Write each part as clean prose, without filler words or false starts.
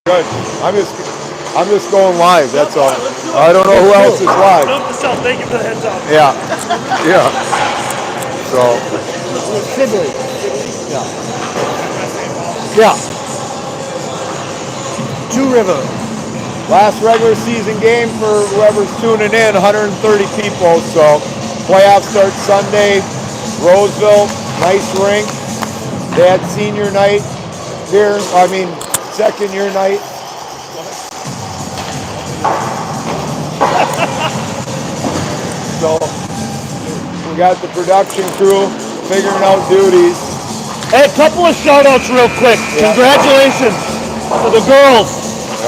Good. I'm just going live. That's all. I don't know who else is live. Note to self, thank you for the heads up. Yeah. Yeah. So. Sibley. Yeah. Yeah. Two River. Last regular season game for whoever's tuning in. 130 people. So playoffs start Sunday. Roseville, nice rink. They had senior night here. Second year night. So we got the production crew figuring out duties. Hey, a couple of shout outs real quick. Yeah. Congratulations to the girls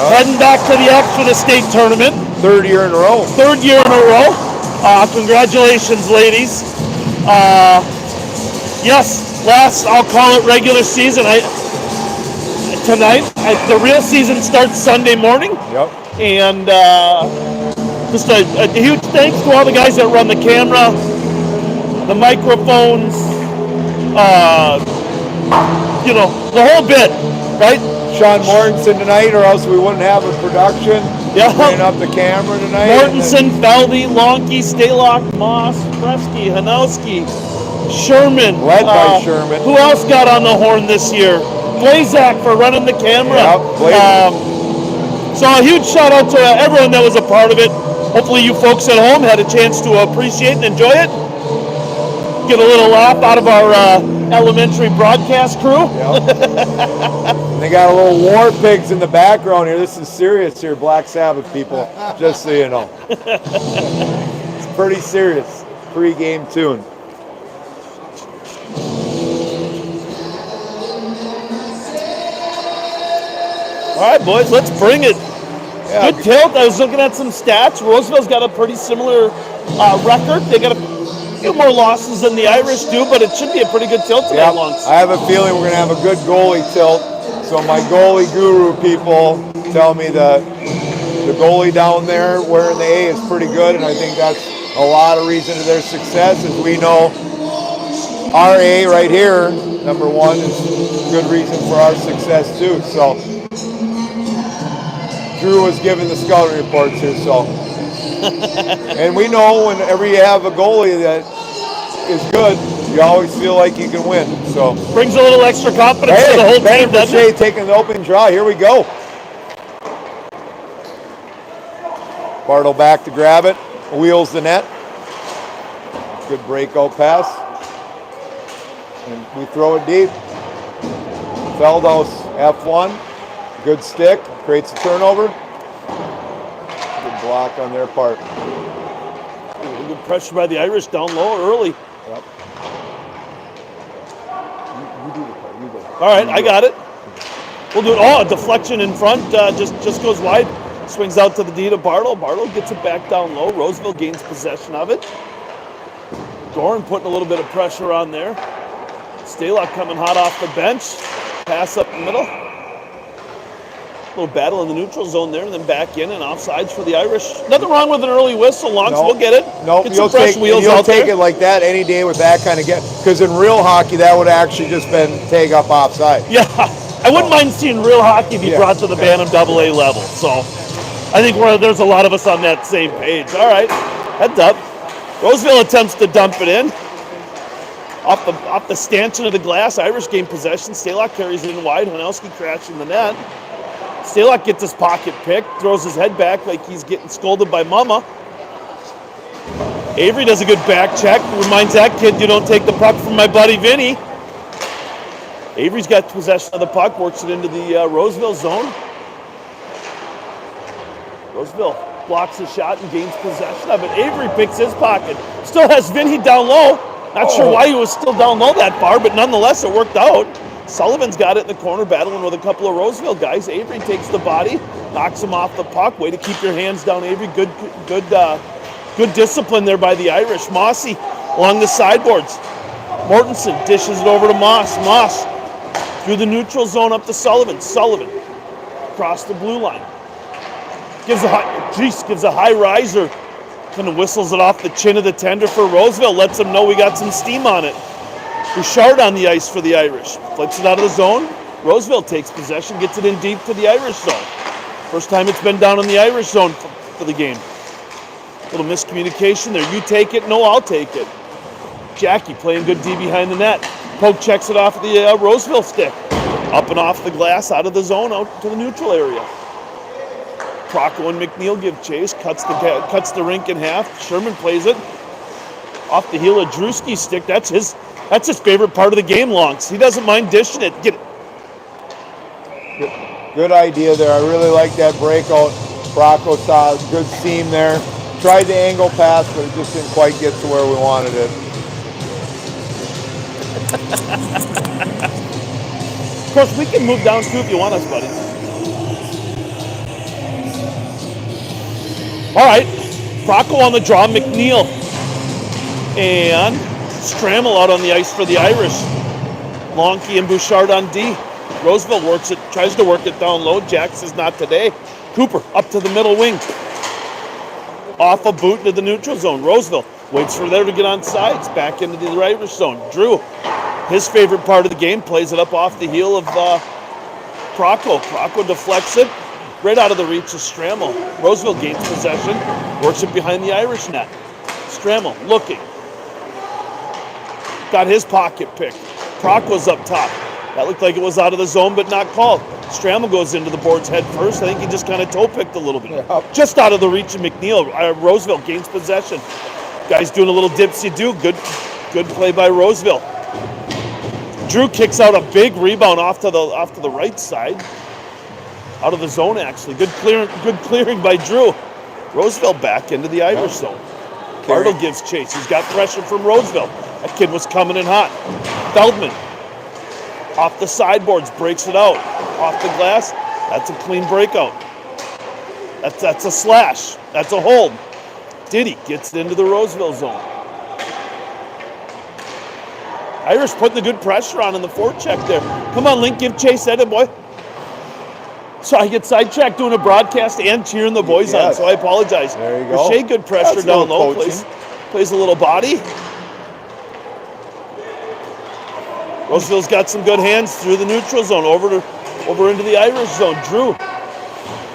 heading back to the X for the state tournament. Third year in a row. Congratulations, ladies. Yes, last, I'll call it regular season. The real season starts Sunday morning. Yep. And just a huge thanks to all the guys that run the camera, the microphones, the whole bit, right? Sean Mortensen tonight, or else we wouldn't have a production. Yeah. Bringing up the camera tonight. Mortensen, Feldy, Lonke, Stalock, Moss, Fresky, Hanowski, Sherman. Led by Sherman. Who else got on the horn this year? Blazak for running the camera. Yep, So a huge shout out to everyone that was a part of it. Hopefully you folks at home had a chance to appreciate and enjoy it. Get a little laugh out of our elementary broadcast crew. Yep. They got a little war pigs in the background here. This is serious here, Black Sabbath people, just so you know. It's pretty serious pre-game tune. All right, boys, let's bring it. Yeah, good tilt. I was looking at some stats. Roseville's got a pretty similar record. They got a few more losses than the Irish do, but it should be a pretty good tilt tonight, Lunks. I have a feeling we're going to have a good goalie tilt. So my goalie guru people tell me that the goalie down there wearing the A is pretty good, and I think that's a lot of reason to their success. As we know, our A right here, number one, is a good reason for our success too. So Drew was giving the scouting reports here, so. And we know whenever you have a goalie that is good, you always feel like you can win. So brings a little extra confidence to the whole team, doesn't it? Taking the open draw. Here we go. Bartle back to grab it. Wheels the net. Good breakout pass. And we throw it deep. Feldhaus F1. Good stick. Creates a turnover. Good block on their part. Good pressure by the Irish down low early. Yep. You do the part. You go. All right, I got it. We'll do it. Oh, a deflection in front. Just goes wide. Swings out to the D to Bartle. Bartle gets it back down low. Roseville gains possession of it. Doran putting a little bit of pressure on there. Stalock coming hot off the bench. Pass up the middle. Little battle in the neutral zone there, and then back in and offsides for the Irish. Nothing wrong with an early whistle, Lonks. We'll get it. Nope, get some fresh wheels you'll out take there. it like that any day with that kind of get. Because in real hockey, that would actually just been take up offside. Yeah, I wouldn't mind seeing real hockey be brought to the Bantam AA level. So I think there's a lot of us on that same page. All right, heads up. Roseville attempts to dump it in. Off the stanchion of the glass, Irish gain possession. Stalock carries it in wide. Hanowski crashing the net. Stalock gets his pocket picked, throws his head back like he's getting scolded by Mama. Avery does a good back check. Reminds that kid, you don't take the puck from my buddy Vinny. Avery's got possession of the puck, works it into the Roseville zone. Roseville blocks the shot and gains possession of it. Avery picks his pocket. Still has Vinny down low. Not sure why he was still down low that far, but nonetheless, it worked out. Sullivan's got it in the corner, battling with a couple of Roseville guys. Avery takes the body, knocks him off the puck. Way to keep your hands down, Avery. Good discipline there by the Irish. Mossy along the sideboards. Mortensen dishes it over to Moss. Moss through the neutral zone up to Sullivan. Sullivan across the blue line. Gives a high riser. Kind of whistles it off the chin of the tender for Roseville. Lets them know we got some steam on it. Bouchard on the ice for the Irish. Flips it out of the zone. Roosevelt takes possession, gets it in deep to the Irish zone. First time it's been down in the Irish zone for the game. Little miscommunication there. You take it, no, I'll take it. Jackie playing good D behind the net. Poke checks it off the Roseville stick. Up and off the glass, out of the zone, out to the neutral area. Procco and McNeil give chase, cuts the rink in half. Sherman plays it off the heel of Drewski's stick. That's his favorite part of the game, Lonks. He doesn't mind dishing it. Get it. Good idea there. I really like that breakout. Procco saw a good seam there. Tried the angle pass, but it just didn't quite get to where we wanted it. Of course, we can move down too if you want us, buddy. All right, Procco on the draw, McNeil. And Stramel out on the ice for the Irish. Lonke and Bouchard on D. Roosevelt tries to work it down low. Jack says not today. Cooper up to the middle wing. Off a boot into the neutral zone. Roosevelt waits for there to get on sides. Back into the Irish zone. Drew, his favorite part of the game, plays it up off the heel of Procco. Procco deflects it right out of the reach of Stramel. Roosevelt gains possession. Works it behind the Irish net. Stramel looking. Got his pocket picked. Procco's up top. That looked like it was out of the zone, but not called. Stramel goes into the boards head first. I think he just kind of toe-picked a little bit. Yep. Just out of the reach of McNeil. Roosevelt gains possession. Guy's doing a little dipsy-do. Good play by Roosevelt. Drew kicks out a big rebound off to the right side. Out of the zone, actually. Good clearing by Drew. Roosevelt back into the Irish zone. Bartle gives chase. He's got pressure from Roosevelt. That kid was coming in hot. Feldman off the sideboards, breaks it out. Off the glass, that's a clean breakout. That's a slash. That's a hold. Diddy gets it into the Roseville zone. Irish putting the good pressure on in the forecheck there. Come on, Link, give chase at it, boy. So I get sidetracked doing a broadcast and cheering the boys on, so I apologize. There you go. Shea, good pressure down low. Plays a little body. Roseville's got some good hands through the neutral zone, over into the Irish zone. Drew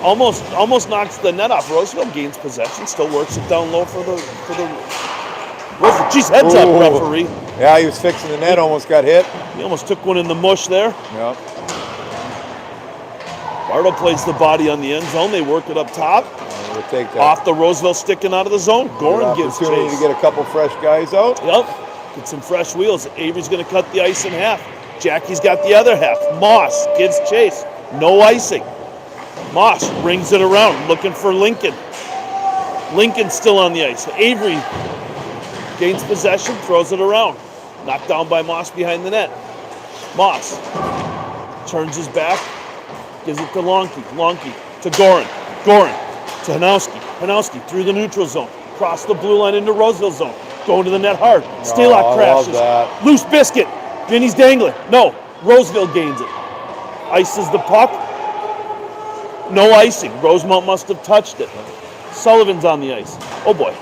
almost knocks the net off. Roseville gains possession, still works it down low for the Roseville. Geez, heads up, referee. Yeah, he was fixing the net, almost got hit. He almost took one in the mush there. Yeah. Bartle plays the body on the end zone. They work it up top. We'll take that. Off the Roseville sticking out of the zone. Gorin gives chase. Opportunity to get a couple fresh guys out. Yep. Get some fresh wheels. Avery's going to cut the ice in half. Jackie's got the other half. Moss gives chase. No icing. Moss rings it around, looking for Lincoln. Lincoln's still on the ice. Avery gains possession, throws it around. Knocked down by Moss behind the net. Moss turns his back, gives it to Lonke. Lonke to Gorin. Gorin to Hanowski. Hanowski through the neutral zone. Cross the blue line into Roseville zone. Going to the net hard. Stalock crashes. Loose biscuit. Vinny's dangling. No. Roseville gains it. Ices the puck. No icing. Rosemount must have touched it. Sullivan's on the ice. Oh boy.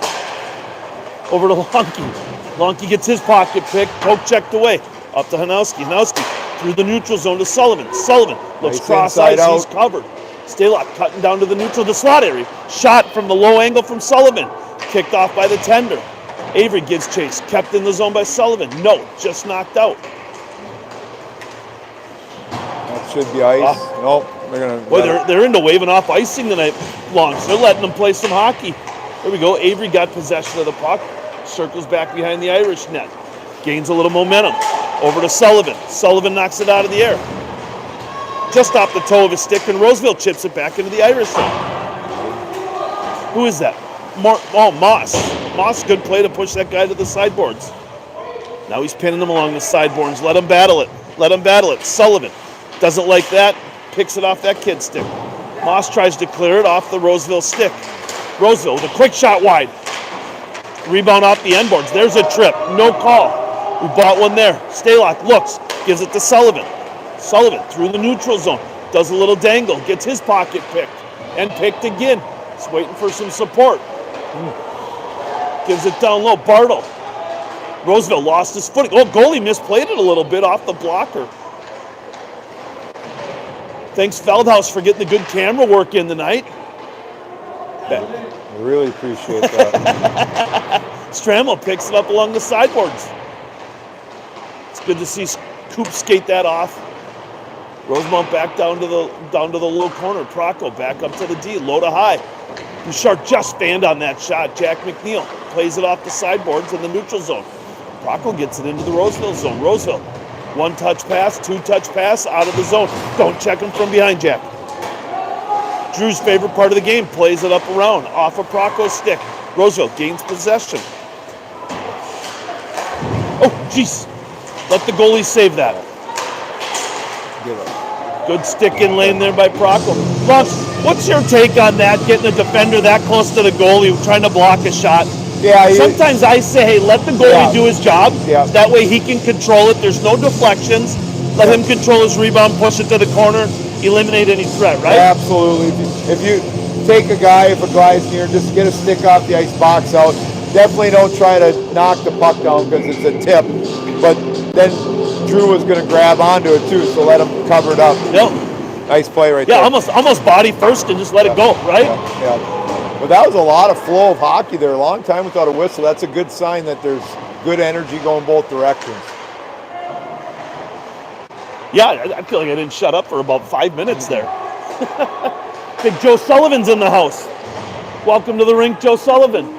Over to Lonke. Lonke gets his pocket pick. Poke checked away. Up to Hanowski. Hanowski through the neutral zone to Sullivan. Sullivan looks cross ice. He's covered. Stalock cutting down to the neutral, the slot area. Shot from the low angle from Sullivan. Kicked off by the tender. Avery gives chase. Kept in the zone by Sullivan. No, just knocked out. That should be ice. Nope. They're into waving off icing tonight, Longs. They're letting them play some hockey. There we go. Avery got possession of the puck. Circles back behind the Irish net. Gains a little momentum. Over to Sullivan. Sullivan knocks it out of the air. Just off the toe of his stick, and Roseville chips it back into the Irish zone. Who is that? Moss. Moss, good play to push that guy to the sideboards. Now he's pinning him along the sideboards. Let him battle it. Let him battle it. Sullivan doesn't like that. Picks it off that kid's stick. Moss tries to clear it off the Roseville stick. Roseville with a quick shot wide. Rebound off the end boards. There's a trip. No call. We bought one there. Stalock looks. Gives it to Sullivan. Sullivan through the neutral zone. Does a little dangle. Gets his pocket picked. And picked again. He's waiting for some support. Gives it down low. Bartle. Roseville lost his footing. Oh, goalie misplayed it a little bit off the blocker. Thanks, Feldhaus, for getting the good camera work in tonight. I really appreciate that. Strammel picks it up along the sideboards. It's good to see Coop skate that off. Rosemount back down to the low corner. Procco back up to the D, low to high. Bouchard just fanned on that shot. Jack McNeil plays it off the sideboards in the neutral zone. Procco gets it into the Roseville zone. Roseville, one touch pass, two touch pass, out of the zone. Don't check him from behind, Jack. Drew's favorite part of the game, plays it up around, off of Procco's stick. Roseville gains possession. Oh, jeez. Let the goalie save that. Good stick in lane there by Procco. Lance, what's your take on that, getting a defender that close to the goalie trying to block a shot? Yeah. Sometimes I say, hey, let the goalie do his job. Yeah. That way he can control it. There's no deflections. Let him control his rebound, push it to the corner, eliminate any threat, right? Absolutely. If you take a guy, if a guy's near, just get a stick off the ice, box out. Definitely don't try to knock the puck down because it's a tip. But then Drew was going to grab onto it too, so let him cover it up. Yep. Nice play right there. Yeah, almost body first and just let it go, right? Yeah. But that was a lot of flow of hockey there. A long time without a whistle. That's a good sign that there's good energy going both directions. Yeah, I feel like I didn't shut up for about 5 minutes there. Big Joe Sullivan's in the house. Welcome to the rink, Joe Sullivan.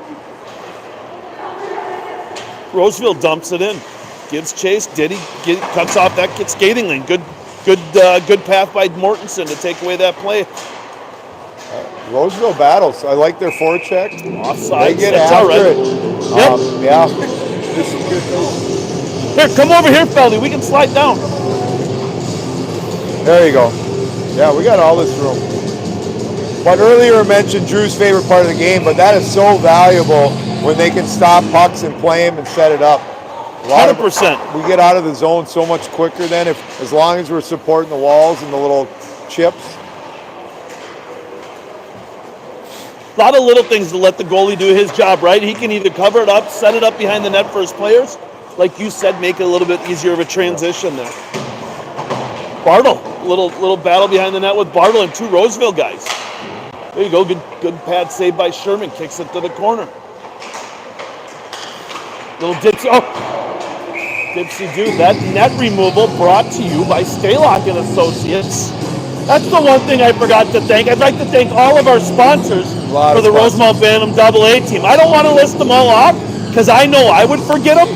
Roseville dumps it in. Gives chase. Cuts off that kid skating lane. Good path by Mortensen to take away that play. Roseville battles. I like their forecheck. Offside. They get That's after all right. it. Yep. This is good. Here, come over here, Feldy. We can slide down. There you go. Yeah, we got all this room. But earlier I mentioned Drew's favorite part of the game, but that is so valuable when they can stop pucks and play them and set it up. 100%. We get out of the zone so much quicker then, as long as we're supporting the walls and the little chips. A lot of little things to let the goalie do his job, right? He can either cover it up, set it up behind the net for his players. Like you said, make it a little bit easier of a transition there. Bartle, little battle behind the net with Bartle and two Roseville guys. There you go, good pad save by Sherman, kicks it to the corner. Little dipsy, dipsy do. That net removal brought to you by Staylock and Associates. That's the one thing I forgot to thank. I'd like to thank all of our sponsors for the Rosemount Bantam AA team. I don't want to list them all off because I know I would forget them.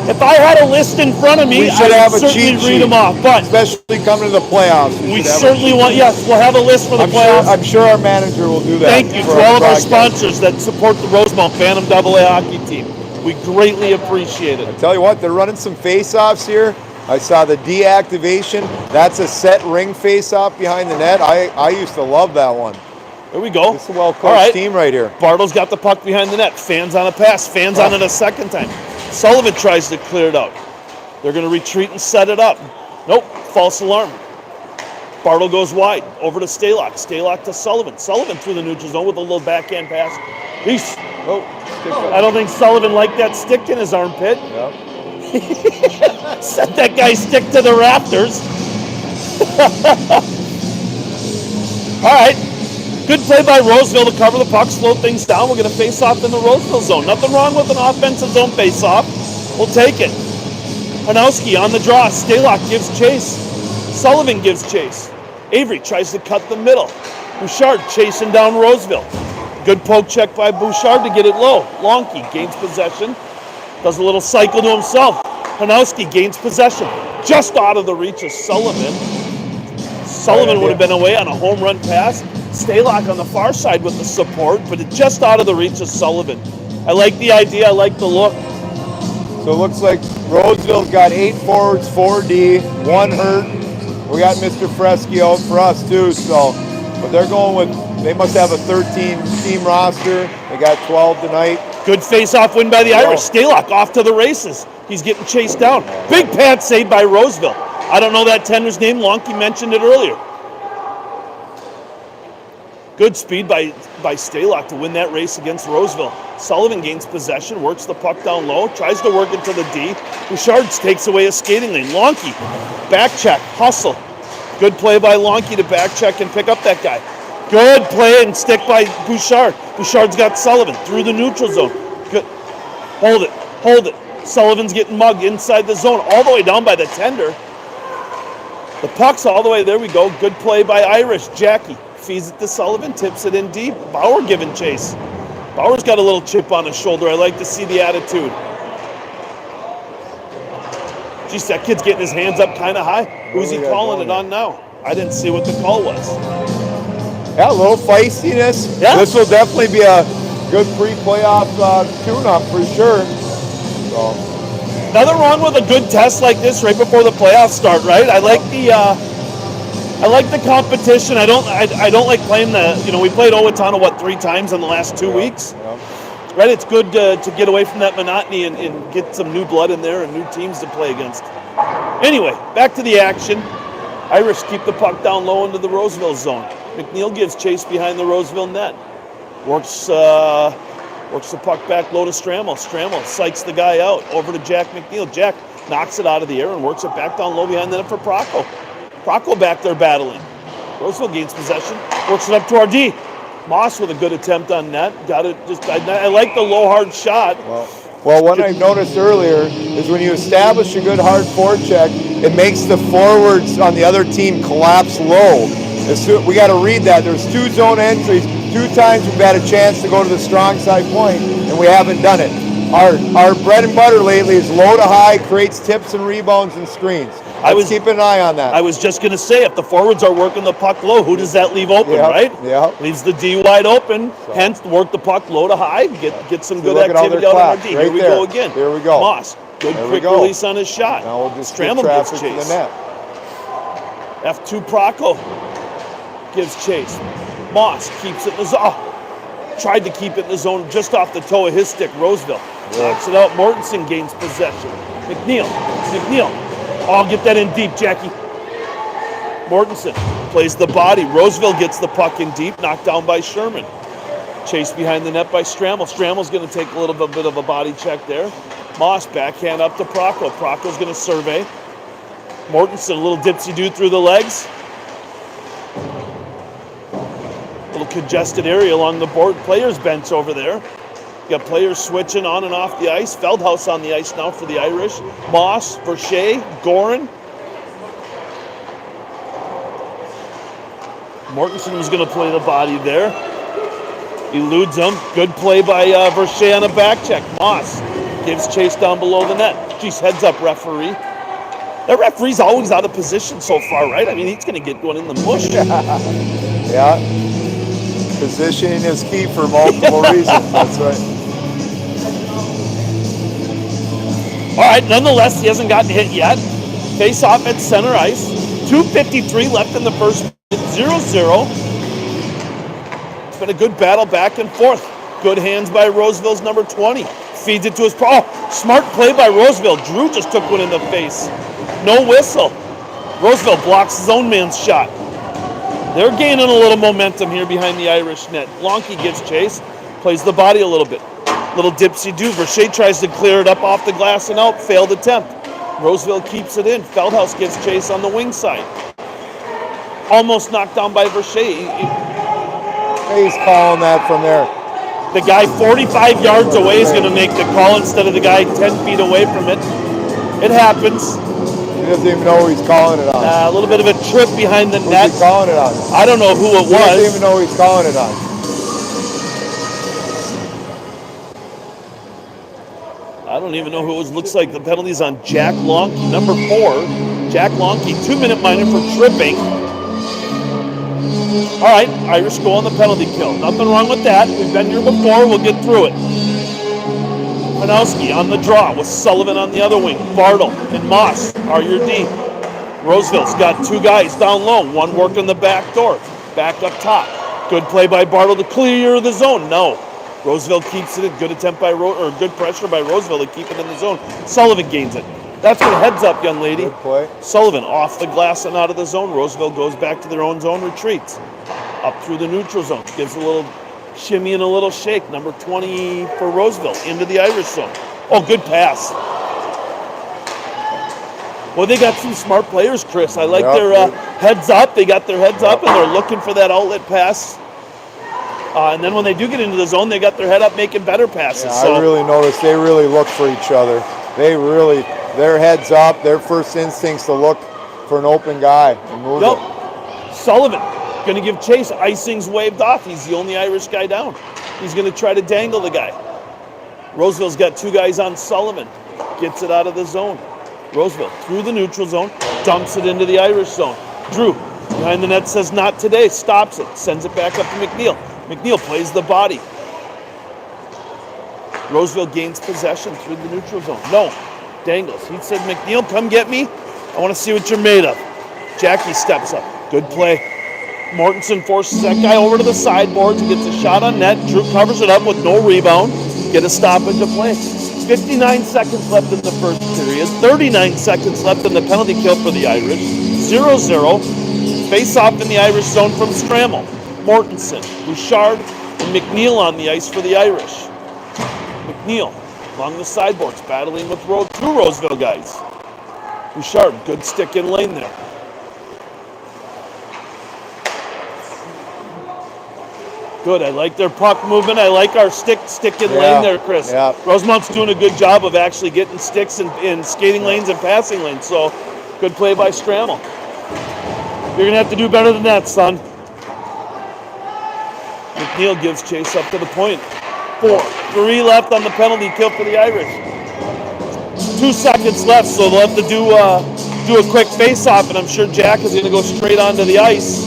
If I had a list in front of me, I would certainly read them off. But especially coming to the playoffs. We certainly want, yes, we'll have a list for the playoffs. I'm sure our manager will do that. Thank you to all of our sponsors that support the Rosemount Bantam AA hockey team. We greatly appreciate it. I tell you what, they're running some face-offs here. I saw the deactivation. That's a set ring face-off behind the net. I used to love that one. There we go. It's a well-coached team right here. Bartle's got the puck behind the net. Fans on a pass. Fans on it a second time. Sullivan tries to clear it out. They're going to retreat and set it up. Nope, false alarm. Bartle goes wide, over to Staylock. Staylock to Sullivan. Sullivan through the neutral zone with a little backhand pass. Peace. Oh, I don't think Sullivan liked that stick in his armpit. Yep. Set that guy's stick to the rafters. All right. Good play by Roseville to cover the puck, slow things down. We're going to face off in the Roseville zone. Nothing wrong with an offensive zone face off. We'll take it. Hanowski on the draw. Staylock gives chase. Sullivan gives chase. Avery tries to cut the middle. Bouchard chasing down Roseville. Good poke check by Bouchard to get it low. Lonke gains possession. Does a little cycle to himself. Hanowski gains possession. Just out of the reach of Sullivan. Sullivan would have been away on a home run pass. Staylock on the far side with the support, but it's just out of the reach of Sullivan. I like the idea. I like the look. So it looks like Roseville's got 8 forwards, 4D, 1 hurt. We got Mr. Fresky out for us too. So, but they're going with, they must have a 13-team roster. They got 12 tonight. Good face-off win by the Irish. Staylock off to the races. He's getting chased down. Big pad save by Roseville. I don't know that tender's name. Lonke mentioned it earlier. Good speed by Staylock to win that race against Roseville. Sullivan gains possession, works the puck down low, tries to work into the D. Bouchard takes away a skating lane. Lonke, back check, hustle. Good play by Lonke to back check and pick up that guy. Good play and stick by Bouchard. Bouchard's got Sullivan through the neutral zone. Good. Hold it. Sullivan's getting mugged inside the zone, all the way down by the tender. The puck's all the way, there we go. Good play by Irish. Jackie feeds it to Sullivan, tips it in deep. Bauer giving chase. Bauer's got a little chip on his shoulder. I like to see the attitude. Geez, that kid's getting his hands up kind of high. Who's he calling it on now? I didn't see what the call was. Yeah, a little feistiness. Yeah. This will definitely be a good pre-playoff tune-up for sure. So. Nothing wrong with a good test like this right before the playoffs start, right? I like the competition. I don't like playing we played Owatonna 3 times in the last 2 weeks. Yeah. Right, it's good to get away from that monotony and get some new blood in there and new teams to play against. Anyway, back to the action. Irish keep the puck down low into the Roseville zone. McNeil gives chase behind the Roseville net. Works the puck back low to Strammel. Strammel psychs the guy out over to Jack McNeil. Jack knocks it out of the air and works it back down low behind the net for Procco. Procco back there battling. Roseville gains possession, works it up to our D. Moss with a good attempt on net. Got it. I like the low hard shot. Well, what I noticed earlier is when you establish a good hard forecheck, it makes the forwards on the other team collapse low. We got to read that. There's 2 zone entries. 2 times we've had a chance to go to the strong side point, and we haven't done it. Our bread and butter lately is low to high, creates tips and rebounds and screens. Let's keep an eye on that. I was just going to say, if the forwards are working the puck low, who does that leave open, right? Yeah. Leaves the D wide open, hence work the puck low to high, get some good activity out of our D. Right Here we go again. Here we go. Moss, good quick release on his shot. Now we'll just Strammel gives chase. To the net. F2 Procco gives chase. Moss keeps it in the zone. Tried to keep it in the zone just off the toe of his stick. Roseville knocks it out. Mortensen gains possession. McNeil. Oh, get that in deep, Jackie. Mortensen plays the body. Roseville gets the puck in deep, knocked down by Sherman. Chased behind the net by Strammel. Strammel's going to take a little bit of a body check there. Moss backhand up to Procco. Procco's going to survey. Mortensen, a little dipsy-do through the legs. Little congested area along the board. Players bench over there. Got players switching on and off the ice. Feldhaus on the ice now for the Irish. Moss, Verche, Gorin. Mortensen was going to play the body there. Eludes him. Good play by Verche on a back check. Moss gives chase down below the net. Geez, heads up, referee. That referee's always out of position so far, right? I mean, he's going to get one in the mush. Yeah. Positioning is key for multiple reasons. That's right. All right, nonetheless, he hasn't gotten hit yet. Face off at center ice. 2:53 left in the first. 0-0. It's been a good battle back and forth. Good hands by Roseville's number 20. Feeds it to his... smart play by Roseville. Drew just took one in the face. No whistle. Roseville blocks his own man's shot. They're gaining a little momentum here behind the Irish net. Lonke gives chase. Plays the body a little bit. Little dipsy-do. Verche tries to clear it up off the glass and out. Failed attempt. Roseville keeps it in. Feldhaus gives chase on the wing side. Almost knocked down by Verche. He's calling that from there. The guy 45 yards away is going to make the call instead of the guy 10 feet away from it. It happens. He doesn't even know who he's calling it on. A little bit of a trip behind the net. Who's he calling it on? I don't know who it was. He doesn't even know who he's calling it on. I don't even know who it was. Looks like the penalty's on Jack Lonke, number 4. Jack Lonke, 2-minute minor for tripping. All right, Irish go on the penalty kill. Nothing wrong with that. We've been here before. We'll get through it. Panowski on the draw with Sullivan on the other wing. Bartle and Moss are your D. Roseville's got 2 guys down low. One working the back door. Back up top. Good play by Bartle to clear the zone. No. Roseville keeps it in. Good attempt by good pressure by Roseville to keep it in the zone. Sullivan gains it. That's what heads up, young lady. Good play. Sullivan off the glass and out of the zone. Roseville goes back to their own zone, retreats. Up through the neutral zone. Gives a little shimmy and a little shake. Number 20 for Roseville into the Irish zone. Oh, good pass. Well, they got some smart players, Chris. I like Yep. their heads up. They got their heads up, and they're looking for that outlet pass. And then when they do get into the zone, they got their head up making better passes. Yeah, so I really noticed they really look for each other. Their heads up, their first instinct's to look for an open guy and move it. Sullivan going to give chase. Icing's waved off. He's the only Irish guy down. He's going to try to dangle the guy. Roseville's got two guys on Sullivan. Gets it out of the zone. Roseville through the neutral zone, dumps it into the Irish zone. Drew behind the net says not today, stops it, sends it back up to McNeil. McNeil plays the body. Roseville gains possession through the neutral zone. No, dangles. He said, McNeil, come get me. I want to see what you're made of. Jackie steps up. Good play. Mortensen forces that guy over to the sideboards. He gets a shot on net. Drew covers it up with no rebound. Get a stoppage of play. 59 seconds left in the first period. 39 seconds left in the penalty kill for the Irish. 0-0. Face off in the Irish zone from Strammel. Mortensen, Bouchard, and McNeil on the ice for the Irish. McNeil along the sideboards, battling with two Roseville guys. Bouchard, good stick in lane there. Good, I like their puck movement. I like our stick in lane there, Chris. Yeah. Rosemount's doing a good job of actually getting sticks in skating lanes and passing lanes. So, good play by Strammel. You're going to have to do better than that, son. McNeil gives chase up to the point. 4-3 left on the penalty kill for the Irish. 2 seconds left, so they'll have to do a quick face-off, and I'm sure Jack is going to go straight onto the ice,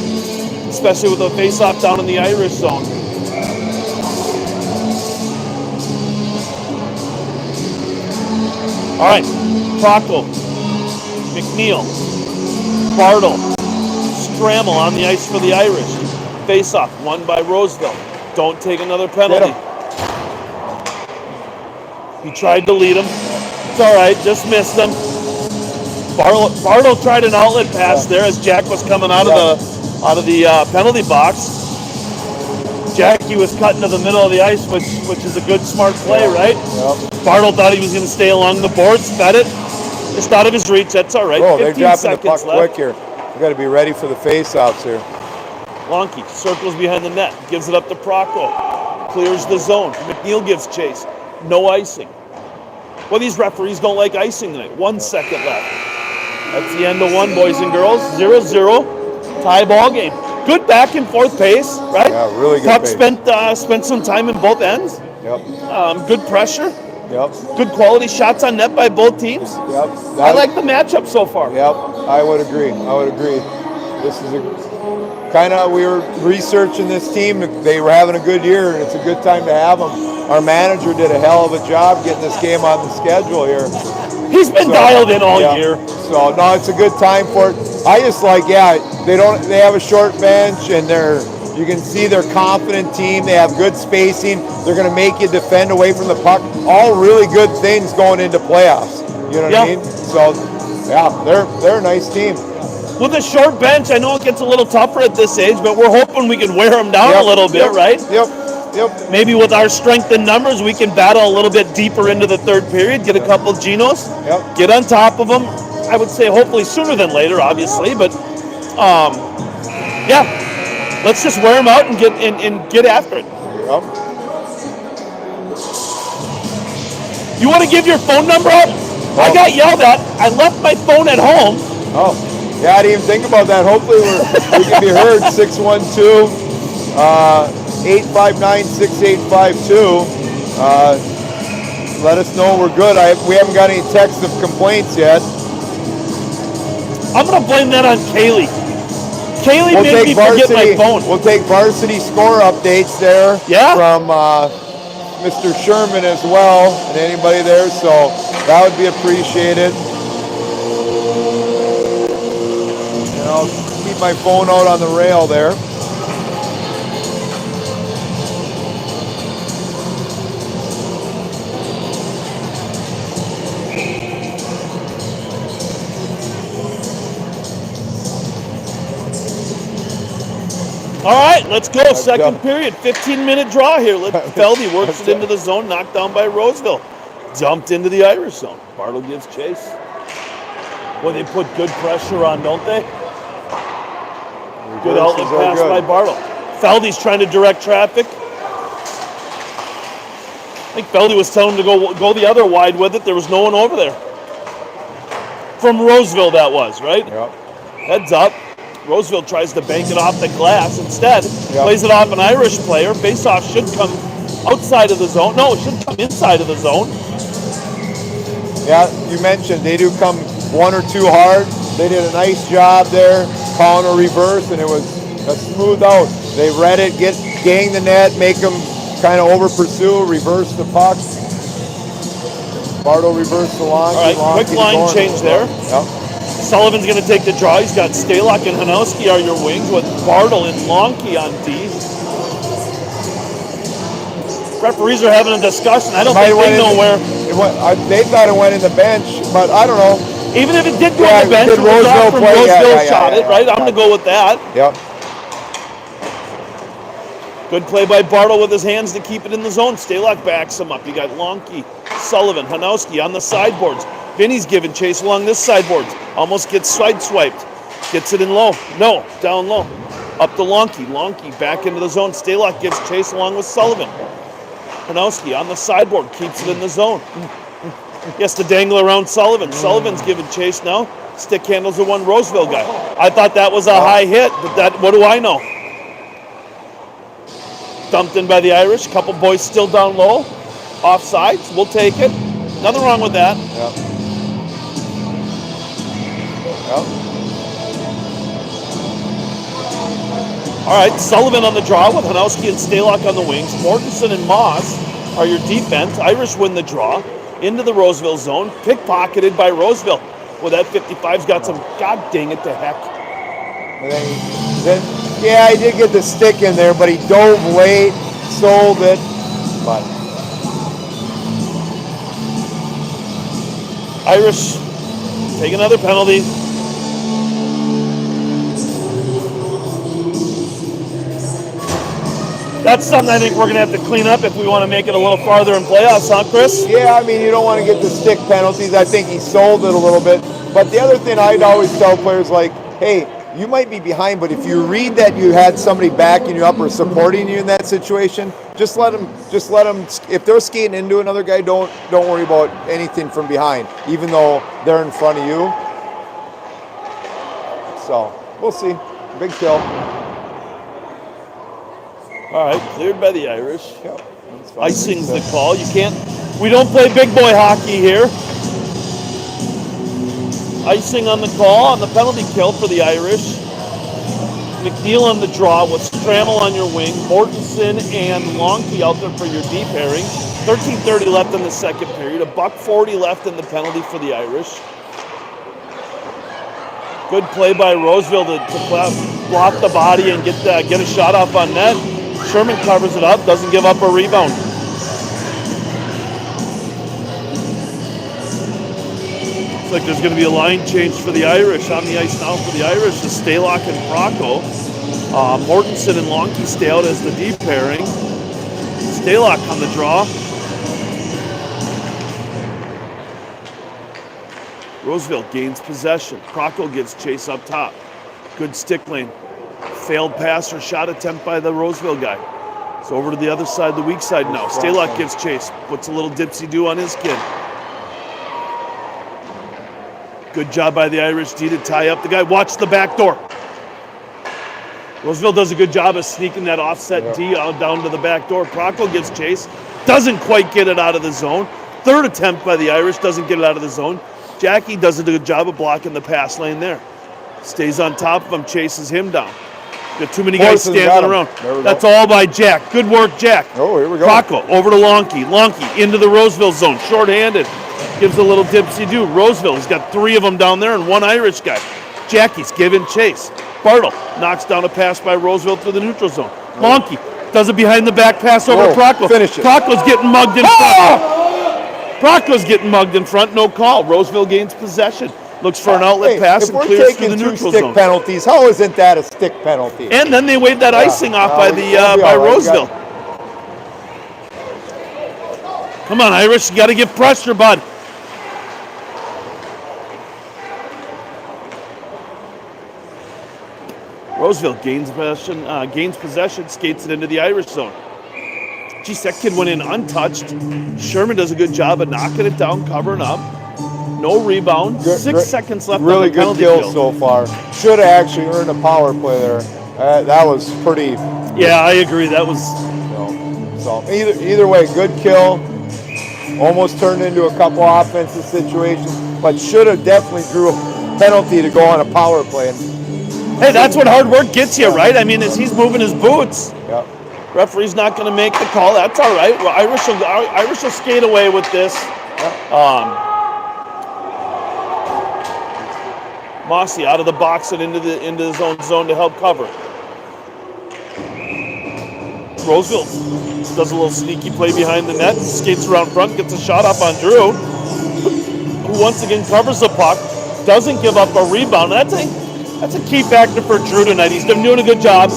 especially with a face-off down in the Irish zone. All right, Procco, McNeil, Bartle, Strammel on the ice for the Irish. Face-off, won by Roseville. Don't take another penalty. He tried to lead him. It's all right, just missed him. Bartle tried an outlet pass there as Jack was coming out of the penalty box. Jackie was cutting to the middle of the ice, which is a good, smart play, right? Yep. Bartle thought he was going to stay along the boards, fed it. Just out of his reach, that's all right. Oh, they're 15 dropping the puck seconds left. quick here. You got to be ready for the face-offs here. Lonky circles behind the net, gives it up to Procco, clears the zone. McNeil gives chase. No icing. Well, these referees don't like icing tonight. 1 second left. That's the end of one, boys and girls. 0-0. Tie ball game. Good back and forth pace, right? Yeah, really good Puck pace. spent some time in both ends. Yep. Good pressure. Yep. Good quality shots on net by both teams. Yep. I like the matchup so far. Yep. I would agree. This is we were researching this team. They were having a good year, and it's a good time to have them. Our manager did a hell of a job getting this game on the schedule here. He's been dialed in all year. So no, it's a good time for it. I just they have a short bench, and you can see they're a confident team. They have good spacing. They're going to make you defend away from the puck. All really good things going into playoffs. You know what I mean? So yeah, they're a nice team. With a short bench, I know it gets a little tougher at this age, but we're hoping we can wear them down a little bit, right? Yep. Maybe with our strength in numbers, we can battle a little bit deeper into the third period, get a couple of Genos, get on top of them. I would say hopefully sooner than later, obviously, but let's just wear them out and get after it. Yep. You want to give your phone number out? I got yelled at. I left my phone at home. Oh, yeah, I didn't even think about that. Hopefully we can be heard. 612-859-6852. Let us know we're good. We haven't got any texts of complaints yet. I'm going to blame that on Kaylee. Kaylee made me forget my phone. We'll take varsity score updates there from Mr. Sherman as well, and anybody there, so that would be appreciated. And I'll keep my phone out on the rail there. All right, let's go. Second period, 15-minute draw here. Feldy works it into the zone, knocked down by Roseville. Dumped into the Irish zone. Bartle gives chase. Well, they put good pressure on, don't they? Good Reverses outlet are pass good. by Bartle. Feldy's trying to direct traffic. I think Feldy was telling him to go the other wide with it. There was no one over there. From Roseville, that was, right? Yep. Heads up. Roseville tries to bank it off the glass. Instead, Yep. plays it off an Irish player. Face-off should come outside of the zone. No, it should come inside of the zone. Yeah, you mentioned they do come one or two hard. They did a nice job there, calling a reverse, and it was a smooth out. They read it, gang the net, make them kind of over pursue, reverse the puck. Bardo reverse the line. All right, quick line change there. Yep. Sullivan's going to take the draw. He's got Stalock and Hanowski are your wings with Bartle and Lonke on D. Referees are having a discussion. I don't think they know where. They thought it went in the bench, but I don't know. Even if it did go on the bench, did it was off from play? Roseville shot it, right? I'm going to go with that. Yep. Good play by Bartle with his hands to keep it in the zone. Stalock backs him up. You got Lonke, Sullivan, Hanowski on the sideboards. Vinny's giving chase along this sideboard. Almost gets sideswiped. Gets it in low. No, down low. Up to Lonke. Lonke back into the zone. Stalock gives chase along with Sullivan. Hanowski on the sideboard. Keeps it in the zone. He has to dangle around Sullivan. Sullivan's giving chase now. Stick handles the one Roseville guy. I thought that was a high hit, but what do I know? Dumped in by the Irish. Couple boys still down low. Offsides. We'll take it. Nothing wrong with that. Yep. All right, Sullivan on the draw with Hanowski and Stalock on the wings. Mortensen and Moss are your defense. Irish win the draw into the Roseville zone. Pickpocketed by Roseville. Well, that 55's got some, god dang it to heck. Yeah, he did get the stick in there, but he dove late, sold it. But Irish take another penalty. That's something I think we're going to have to clean up if we want to make it a little farther in playoffs, huh, Chris? yeah, I mean, you don't want to get the stick penalties. I think he sold it a little bit. But the other thing I'd always tell players, like, hey, you might be behind, but if you read that you had somebody backing you up or supporting you in that situation, just let them. If they're skating into another guy, don't worry about anything from behind, even though they're in front of you. So we'll see. Big kill. All right, cleared by the Irish. Yep. Icing's the call. We don't play big boy hockey here. Icing on the call on the penalty kill for the Irish. McNeil on the draw with Strammel on your wing. Mortensen and Lonke out there for your D pairing. 13:30 left in the second period. $1:40 left in the penalty for the Irish. Good play by Roseville to block the body and get a shot off on net. Sherman covers it up, doesn't give up a rebound. Looks like there's going to be a line change for the Irish. On the ice now for the Irish is Stalock and Procco. Mortensen and Lonke stay out as the D pairing. Stalock on the draw. Roseville gains possession. Procco gives chase up top. Good stick lane. Failed pass or shot attempt by the Roseville guy. It's over to the other side, the weak side now. Stalock gives chase. Puts a little dipsy-do on his kid. Good job by the Irish D to tie up the guy. Watch the back door. Roseville does a good job of sneaking that offset D out down to the back door. Procco gives chase. Doesn't quite get it out of the zone. Third attempt by the Irish. Doesn't get it out of the zone. Jackie does a good job of blocking the pass lane there. Stays on top of him, chases him down. Got too many guys standing around. That's all by Jack. Good work, Jack. Oh, here we go. Procco over to Lonke. Lonke into the Roseville zone. Short-handed. Gives a little dipsy-do. Roseville, he's got three of them down there and one Irish guy. Jackie's giving chase. Bartle knocks down a pass by Roseville through the neutral zone. Lonke does it behind the back pass over to Procco. Finish it. Procco's getting mugged in front. Procco's getting mugged in front. No call. Roseville gains possession. Looks for an outlet pass and clears through the neutral zone. If we're taking two stick penalties, how isn't that a stick penalty? And then they waved that icing off by Roseville. Come on, Irish. You got to get pressure, bud. Roseville gains possession, skates it into the Irish zone. Geez, that kid went in untouched. Sherman does a good job of knocking it down, covering up. No rebound. 6 seconds left. Really on the good penalty kill kill so far. Should have actually earned a power play there. That was pretty. Yeah, I agree. That was. So either way, good kill. Almost turned into a couple offensive situations, but should have definitely drew a penalty to go on a power play. Hey, that's what hard work gets you, right? I mean, as he's moving his boots. Yep. Referee's not going to make the call. That's all right. Well, Irish will skate away with this. Mossy out of the box and into his own zone to help cover. Roseville does a little sneaky play behind the net, skates around front, gets a shot up on Drew, who once again covers the puck, doesn't give up a rebound. That's a key factor for Drew tonight. He's been doing a good job.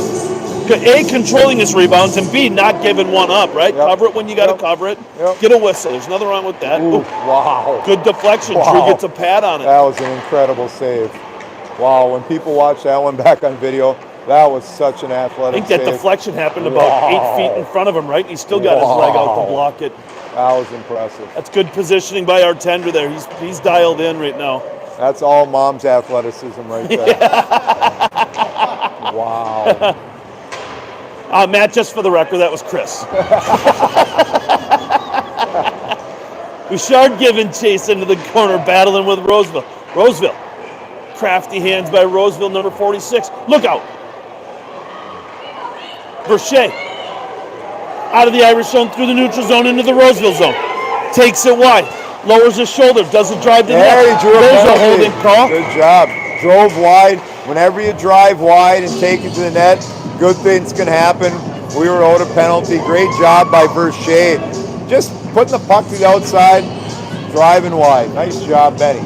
A, controlling his rebounds, and B, not giving one up, right? Yep. Cover it when you got to cover it. Yep. Get a whistle. There's nothing wrong with that. Ooh, wow. Good deflection. Wow. Drew gets a pad on it. That was an incredible save. Wow, when people watch that one back on video, that was such an athletic I think that deflection happened about 8 feet in front of him, right? And he still got his leg out to block it. That was impressive. That's good positioning by our tender there. He's dialed in right now. That's all mom's athleticism right there. Wow. Matt, just for the record, that was Chris. Bouchard giving chase into the corner, battling with Roseville. Roseville. Crafty hands by Roseville, number 46. Look out. Verche. Out of the Irish zone, through the neutral zone, into the Roseville zone. Takes it wide. Lowers his shoulder. Doesn't drive the net. There's a holding call. Good job. Drove wide. Whenever you drive wide and take it to the net, good things can happen. We were owed a penalty. Great job by Verche. Just putting the puck to the outside, driving wide. Nice job, Benny.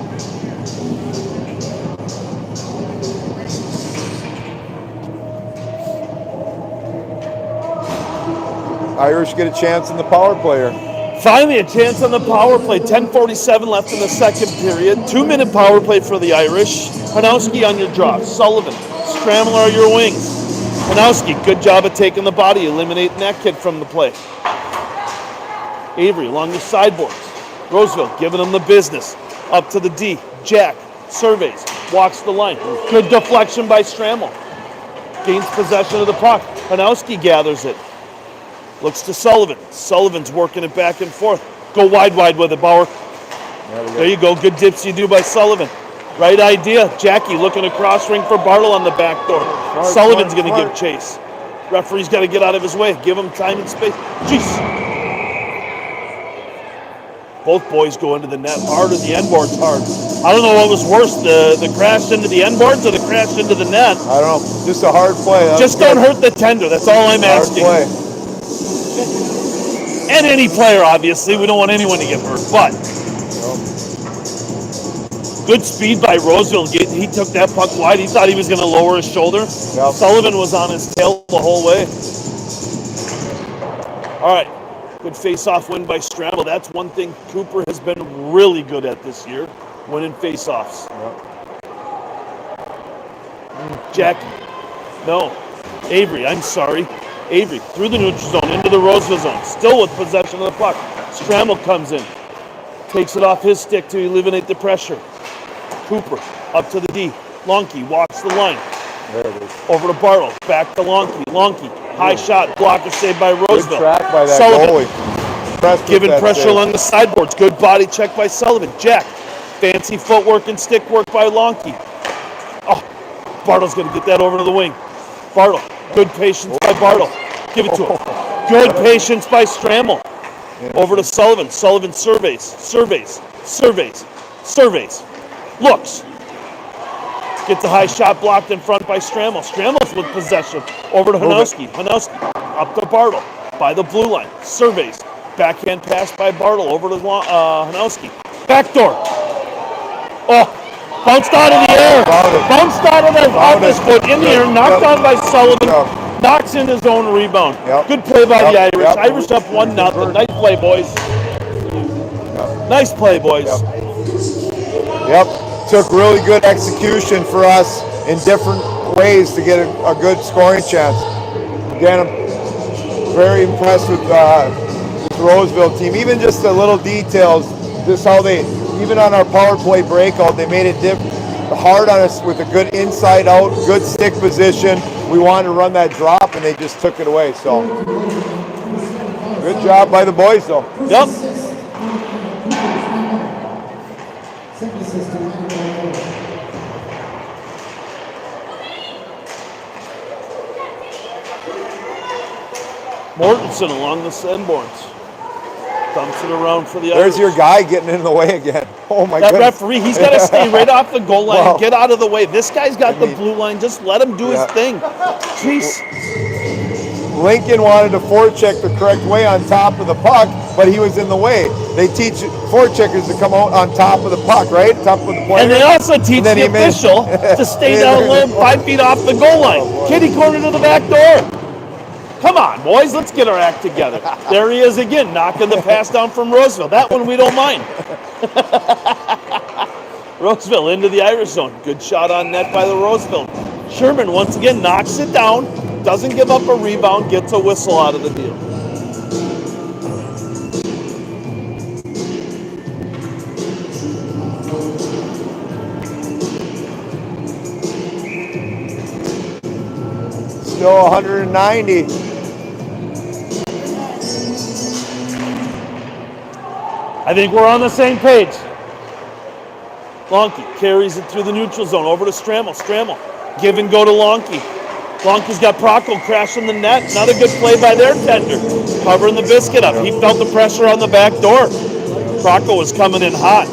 Irish get a chance in the power play here. Finally, a chance on the power play. 10:47 left in the second period. 2-minute power play for the Irish. Hanowski on your draw. Sullivan, Stramler are your wings. Hanowski, good job of taking the body, eliminating that kid from the play. Avery along the sideboards. Roseville giving him the business. Up to the D. Jack surveys, walks the line. Good deflection by Stramel. Gains possession of the puck. Hanowski gathers it. Looks to Sullivan. Sullivan's working it back and forth. Go wide with it, Bauer. There you go. Good dips you do by Sullivan. Right idea. Jackie looking across ring for Bartle on the back door. Sullivan's going to give chase. Referee's got to get out of his way. Give him time and space. Jeez. Both boys go into the net hard, or the end board's hard. I don't know what was worse, the crash into the end boards or the crash into the net. I don't know. Just a hard play. Just don't hurt the tender. That's all I'm asking. Hard play. And any player, obviously. We don't want anyone to get hurt. But good speed by Roseville. He took that puck wide. He thought he was going to lower his shoulder. Yep. Sullivan was on his tail the whole way. All right. Good face-off win by Stramel. That's one thing Cooper has been really good at this year, winning face-offs. Yep. Jackie. No. Avery, I'm sorry. Avery through the neutral zone into the Roseville zone, still with possession of the puck. Stramel comes in, takes it off his stick to eliminate the pressure. Cooper up to the D. Lonke walks the line. There it is. Over to Bartle, back to Lonke. Lonke, high shot, blocker saved by Roseville. Good track by that Sullivan goalie. Giving pressure along the sideboards. Good body check by Sullivan. Jack, fancy footwork and stick work by Lonke. Oh, Bartle's going to get that over to the wing. Bartle. Good patience by Bartle. Give it to him. Good patience by Stramel. Over to Sullivan. Sullivan surveys. Looks. Gets a high shot blocked in front by Stramel. Stramel's with possession. Over to Hanowski. Hanowski up to Bartle by the blue line. Surveys. Backhand pass by Bartle over to Hanowski. Backdoor. Oh. Bounced out of the air. Bounced out of his foot in the air. Knocked on by Sullivan. Knocks in his own rebound. Good play by the Irish. Irish up 1-0. Nice play, boys. Nice play, boys. Yep. Took really good execution for us in different ways to get a good scoring chance. Again, I'm very impressed with the Roseville team. Even just the little details, just how they, even on our power play breakout, they made it hard on us with a good inside out, good stick position. We wanted to run that drop and they just took it away. So good job by the boys though. Yep. Mortensen along the sandboards. Dumps it around for the There's Irish. your guy getting in the way again. Oh my That goodness. referee, he's got to stay right off the goal line Wow. and get out of the way. This guy's got the blue line. Just let him do his thing. Jeez. Lincoln wanted to forecheck the correct way on top of the puck, but he was in the way. They teach forecheckers to come out on top of the puck, right? Top of the player. And they also teach then the he made- official to stay down low 5 feet off the goal line. Kitty corner to the back door. Come on, boys, let's get our act together. There he is again, knocking the pass down from Roseville. That one we don't mind. Roseville into the Irish zone. Good shot on net by the Roseville. Sherman once again knocks it down, doesn't give up a rebound, gets a whistle out of the deal. Still 190. I think we're on the same page. Lonke carries it through the neutral zone, over to Strammel. Strammel, give and go to Lonke. Lonke's got Procco crashing the net. Another good play by their tender, covering the biscuit up. He felt the pressure on the back door. Procco was coming in hot.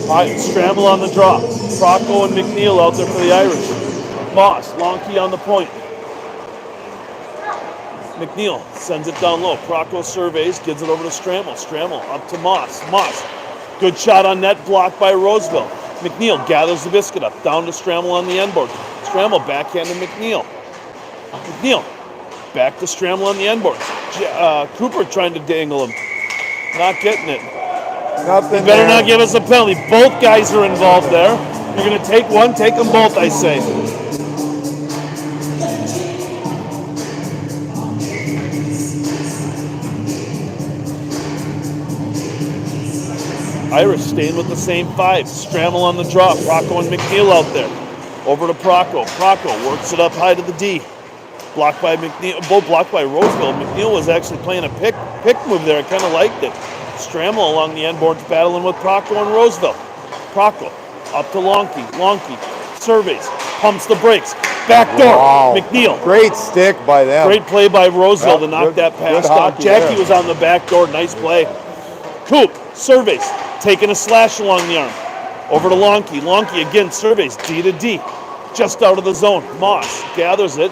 All right, Strammel on the drop. Procco and McNeil out there for the Irish. Moss, Lonke on the point. McNeil sends it down low. Procco surveys, gives it over to Strammel. Strammel up to Moss. Moss, good shot on net, blocked by Roseville. McNeil gathers the biscuit up, down to Strammel on the end board. Strammel backhand to McNeil. McNeil back to Strammel on the end board. Cooper trying to dangle him. Not getting it. Nothing. You better there. not give us a penalty. Both guys are involved there. You're going to take one, take them both, I say. Irish staying with the same 5. Strammel on the drop. Procco and McNeil out there. Over to Procco. Procco works it up high to the D. Blocked by McNeil. Both blocked by Roseville. McNeil was actually playing a pick move there. I kind of liked it. Strammel along the end boards battling with Procco and Roseville. Procco up to Lonke. Lonke surveys. Pumps the brakes. Back door. Wow. McNeil. Great stick by them. Great play by Roseville to knock good- that pass good down. hockey Jackie there. was on the back door. Nice play. Coop surveys, taking a slash along the arm. Over to Lonke. Lonke again surveys, D to D. Just out of the zone. Moss gathers it.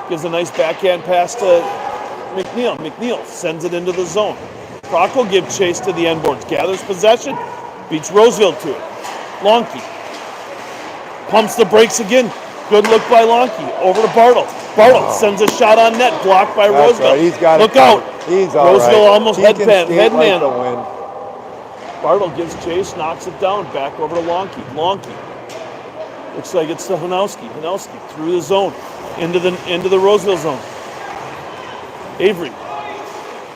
Gives a nice backhand pass to McNeil. McNeil sends it into the zone. Procco gives chase to the end boards. Gathers possession. Beats Roseville to it. Lonke pumps the brakes again. Good look by Lonke. Over to Bartle. Bartle sends a shot on net. Blocked by That's Roseville. right. He's got it Look out. covered. He's all Roseville right. almost He can skate like headman. the wind. Bartle gives chase, knocks it down. Back over to Lonke. Lonke. Looks like it's to Hanowski. Hanowski through the zone. Into the Roseville zone. Avery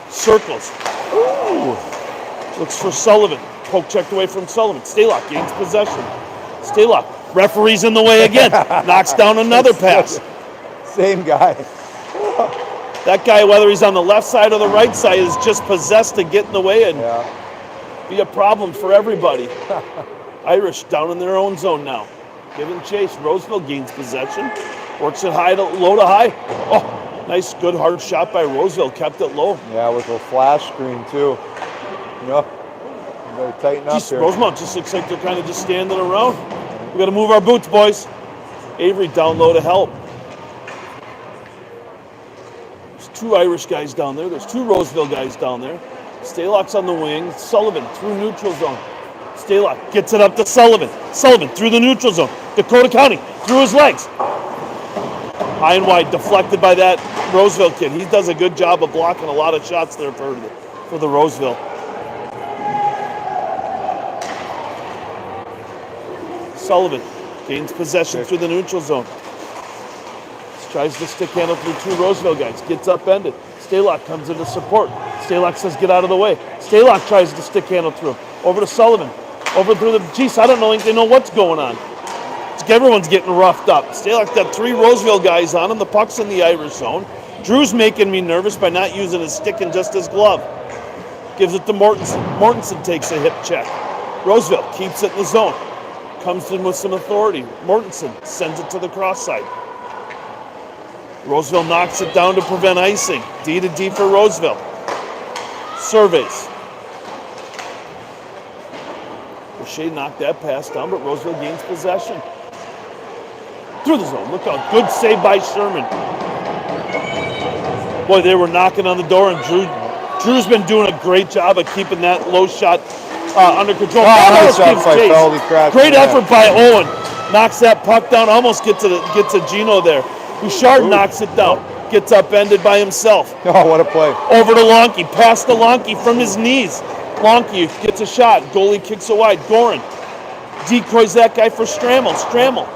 circles. Ooh. Looks for Sullivan. Poke checked away from Sullivan. Staylock gains possession. Staylock. Referee's in the way again. Knocks down another pass. Same guy. That guy, whether he's on the left side or the right side, is just possessed to get in the way and Yeah. be a problem for everybody. Irish down in their own zone now. Giving chase. Roseville gains possession. Works it high to low to high. Oh, nice, good, hard shot by Roseville. Kept it low. Yeah, with a flash screen too. Yep. You better tighten up Jeez, here. Rosemount just looks like they're kind of just standing around. We got to move our boots, boys. Avery down low to help. There's 2 Irish guys down there. There's 2 Roseville guys down there. Staylock's on the wing. Sullivan through neutral zone. Staylock gets it up to Sullivan. Sullivan through the neutral zone. Dakota County through his legs. High and wide, deflected by that Roseville kid. He does a good job of blocking a lot of shots there for the Roseville. Sullivan gains possession through the neutral zone. Tries to stick handle through two Roseville guys. Gets upended. Stalock comes into support. Stalock says, get out of the way. Stalock tries to stick handle through him. Over to Sullivan. Over through the... Geez, I don't know if they know what's going on. It's like everyone's getting roughed up. Stalock got three Roseville guys on him. The puck's in the Irish zone. Drew's making me nervous by not using his stick and just his glove. Gives it to Mortensen. Mortensen takes a hip check. Roseville keeps it in the zone. Comes in with some authority. Mortensen sends it to the cross side. Roseville knocks it down to prevent icing. D to D for Roseville. Surveys. Boucher knocked that pass down, but Roseville gains possession. Through the zone. Look out. Good save by Sherman. Boy, they were knocking on the door, and Drew's been doing a great job of keeping that low shot under control. Nice shot by Feldy. Great effort by Owen. Knocks that puck down. Almost gets to Gino there. Bouchard knocks it down. Gets upended by himself. Oh, what a play. Over to Lonke. Pass to Lonke from his knees. Lonke gets a shot. Goalie kicks it wide. Gorin decoys that guy for Strammel. Strammel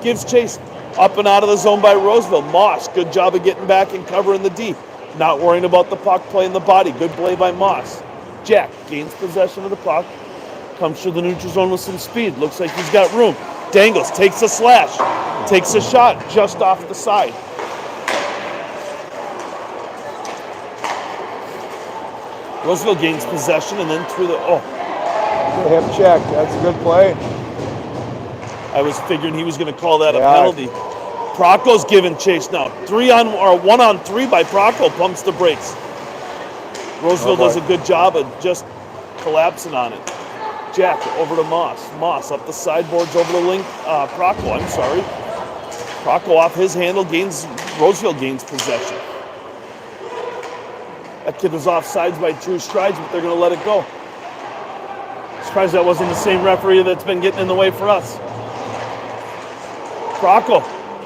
gives chase. Up and out of the zone by Roseville. Moss, good job of getting back and covering the D. Not worrying about the puck, playing the body. Good play by Moss. Jack gains possession of the puck. Comes through the neutral zone with some speed. Looks like he's got room. Dangles, takes a slash. Takes a shot just off the side. Roseville gains possession and then through the... Hip check. That's a good play. I was figuring he was going to call that a penalty. Procco's giving chase now. 1-on-3 by Procco. Pumps the brakes. Roseville does a good job of just collapsing on it. Jack over to Moss. Moss up the sideboards over the link. Procco, I'm sorry. Procco off his handle. Roseville gains possession. That kid was offsides by 2 strides, but they're going to let it go. Surprised that wasn't the same referee that's been getting in the way for us. Procco,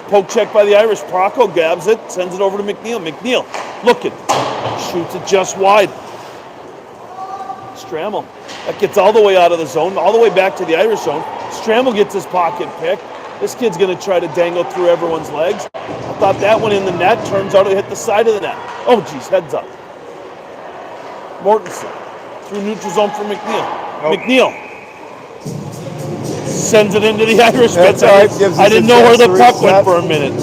poke check by the Irish. Procco grabs it, sends it over to McNeil. McNeil, looking, shoots it just wide. Strammel, that gets all the way out of the zone, all the way back to the Irish zone. Strammel gets his pocket pick. This kid's going to try to dangle through everyone's legs. I thought that one in the net. Turns out it hit the side of the net. Oh, geez, heads up. Mortensen through neutral zone for McNeil. McNeil sends it into the Irish. I didn't know where the puck went for a minute.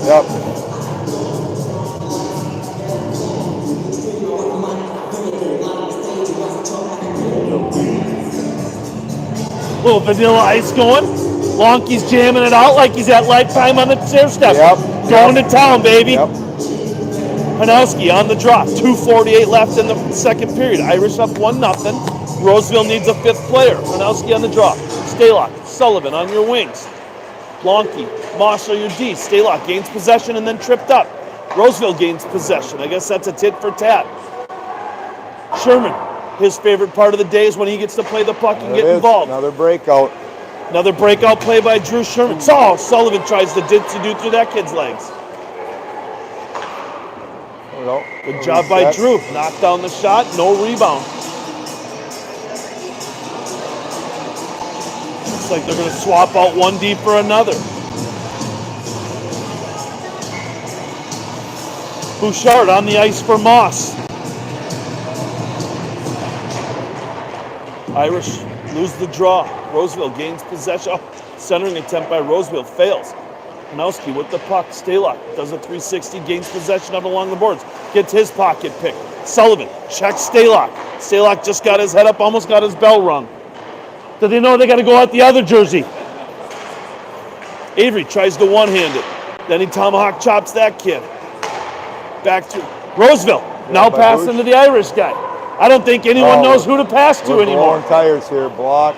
Yep. Little vanilla ice going. Lonke's jamming it out like he's at lifetime on the stair step. Yep. Going to town, baby. Yep. Hanowski on the drop. 2:48 left in the second period. Irish up 1-0. Roseville needs a 5th player. Hanowski on the drop. Stalock, Sullivan on your wings. Lonke, Moss on your D. Stalock gains possession and then tripped up. Roseville gains possession. I guess that's a tit for tat. Sherman, his favorite part of the day is when he gets to play the puck and get involved. Another breakout. Another breakout play by Drew Sherman. Oh, Sullivan tries to do through that kid's legs. Good job by Drew. Knocked down the shot, no rebound. Looks like they're going to swap out one D for another. Bouchard on the ice for Moss. Irish lose the draw. Roseville gains possession. Oh, centering attempt by Roseville fails. Hanowski with the puck. Stalock does a 360, gains possession up along the boards. Gets his pocket picked. Sullivan checks Stalock. Stalock just got his head up, almost got his bell rung. Do they know they got to go out the other jersey? Avery tries to one-hand it. Then he tomahawk chops that kid. Back to Roseville. Now passing to the Irish guy. I don't think anyone knows who to pass to anymore. Tires here. Block.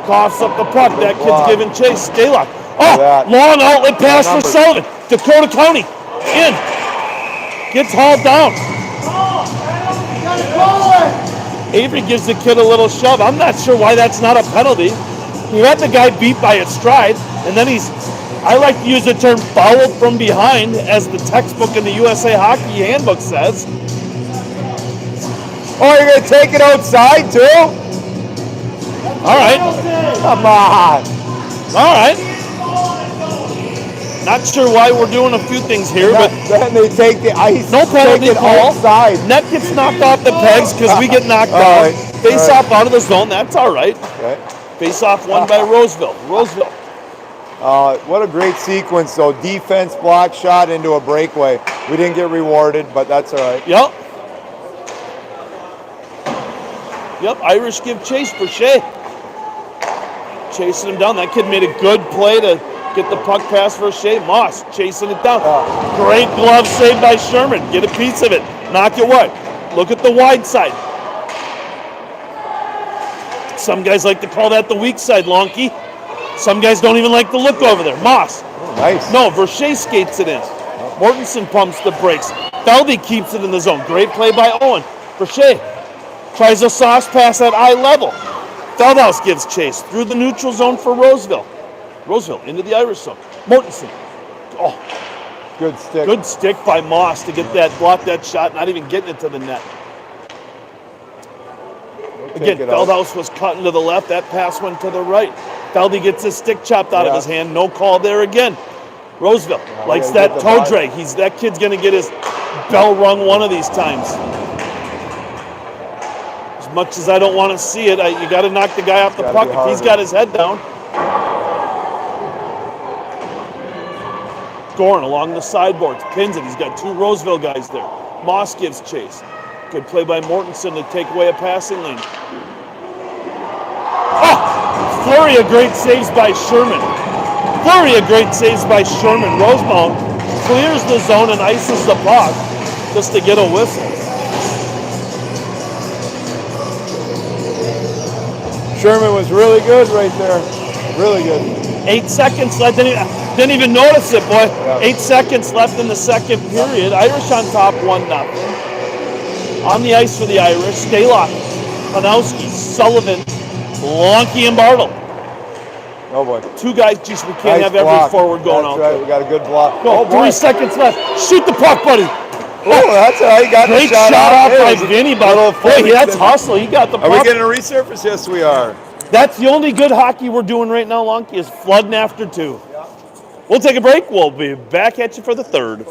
Coughs up the puck. That kid's giving chase. Stalock. Oh, long outlet pass for Sullivan. Dakota County. In. Gets hauled down. Avery gives the kid a little shove. I'm not sure why that's not a penalty. He had the guy beat by his stride, and then he's I like to use the term fouled from behind, as the textbook in the USA Hockey Handbook says. Oh, you're going to take it outside too? All right. Come on. All right. Not sure why we're doing a few things here, but Then they take the ice, no penalty take it call. outside. Net gets knocked off the pegs because we get knocked All down. right, Face all right. off out of the zone. That's all right. Okay. Face off won by Roseville. Roseville. What a great sequence, though. Defense, block shot into a breakaway. We didn't get rewarded, but that's all right. Yep. Yep. Irish give chase for Shea. Chasing him down. That kid made a good play to get the puck pass for Shea. Moss chasing it down. Great glove save by Sherman. Get a piece of it. Knock it wide. Look at the wide side. Some guys like to call that the weak side, Lonky. Some guys don't even like to look over there. Moss. Oh, nice. No, Verche skates it in. Mortensen pumps the brakes. Feldy keeps it in the zone. Great play by Owen. Verche tries a sauce pass at eye level. Feldhaus gives chase through the neutral zone for Roseville. Roseville into the Irish zone. Mortensen. Oh, Good stick. good stick by Moss to get that, block that shot, not even getting it to the net. Again, Feldhaus was cutting to the left. That pass went to the right. Feldy gets his stick chopped out of his hand. No call there again. Roseville likes that toe drag. That kid's going to get his bell rung one of these times. As much as I don't want to see it, you got to knock the guy off the puck if he's got his head down. Gorin along the sideboards, pins it. He's got two Roseville guys there. Moss gives chase. Good play by Mortensen to take away a passing lane. Oh! Flurry of great saves by Sherman. Flurry of great saves by Sherman. Rosemount clears the zone and ices the puck just to get a whistle. Sherman was really good right there. Really good. 8 seconds left. Didn't even notice it, boy. Yeah. 8 seconds left in the second period. Irish on top, 1-0. On the ice for the Irish, Stalock, Panowski, Sullivan, Lonky, and Bartle. Oh boy. Two guys, geez, we can't have every forward going out there. That's right, we got a good block. Go, 3 seconds left. Shoot the puck, buddy. Oh, that's how he got great the shot off by hey, Vinny, but hey, that's hustle. He got the puck. Are we getting a resurface? Yes, we are. That's the only good hockey we're doing right now, Lonky, is flooding after 2. Yeah. We'll take a break. We'll be back at you for the third.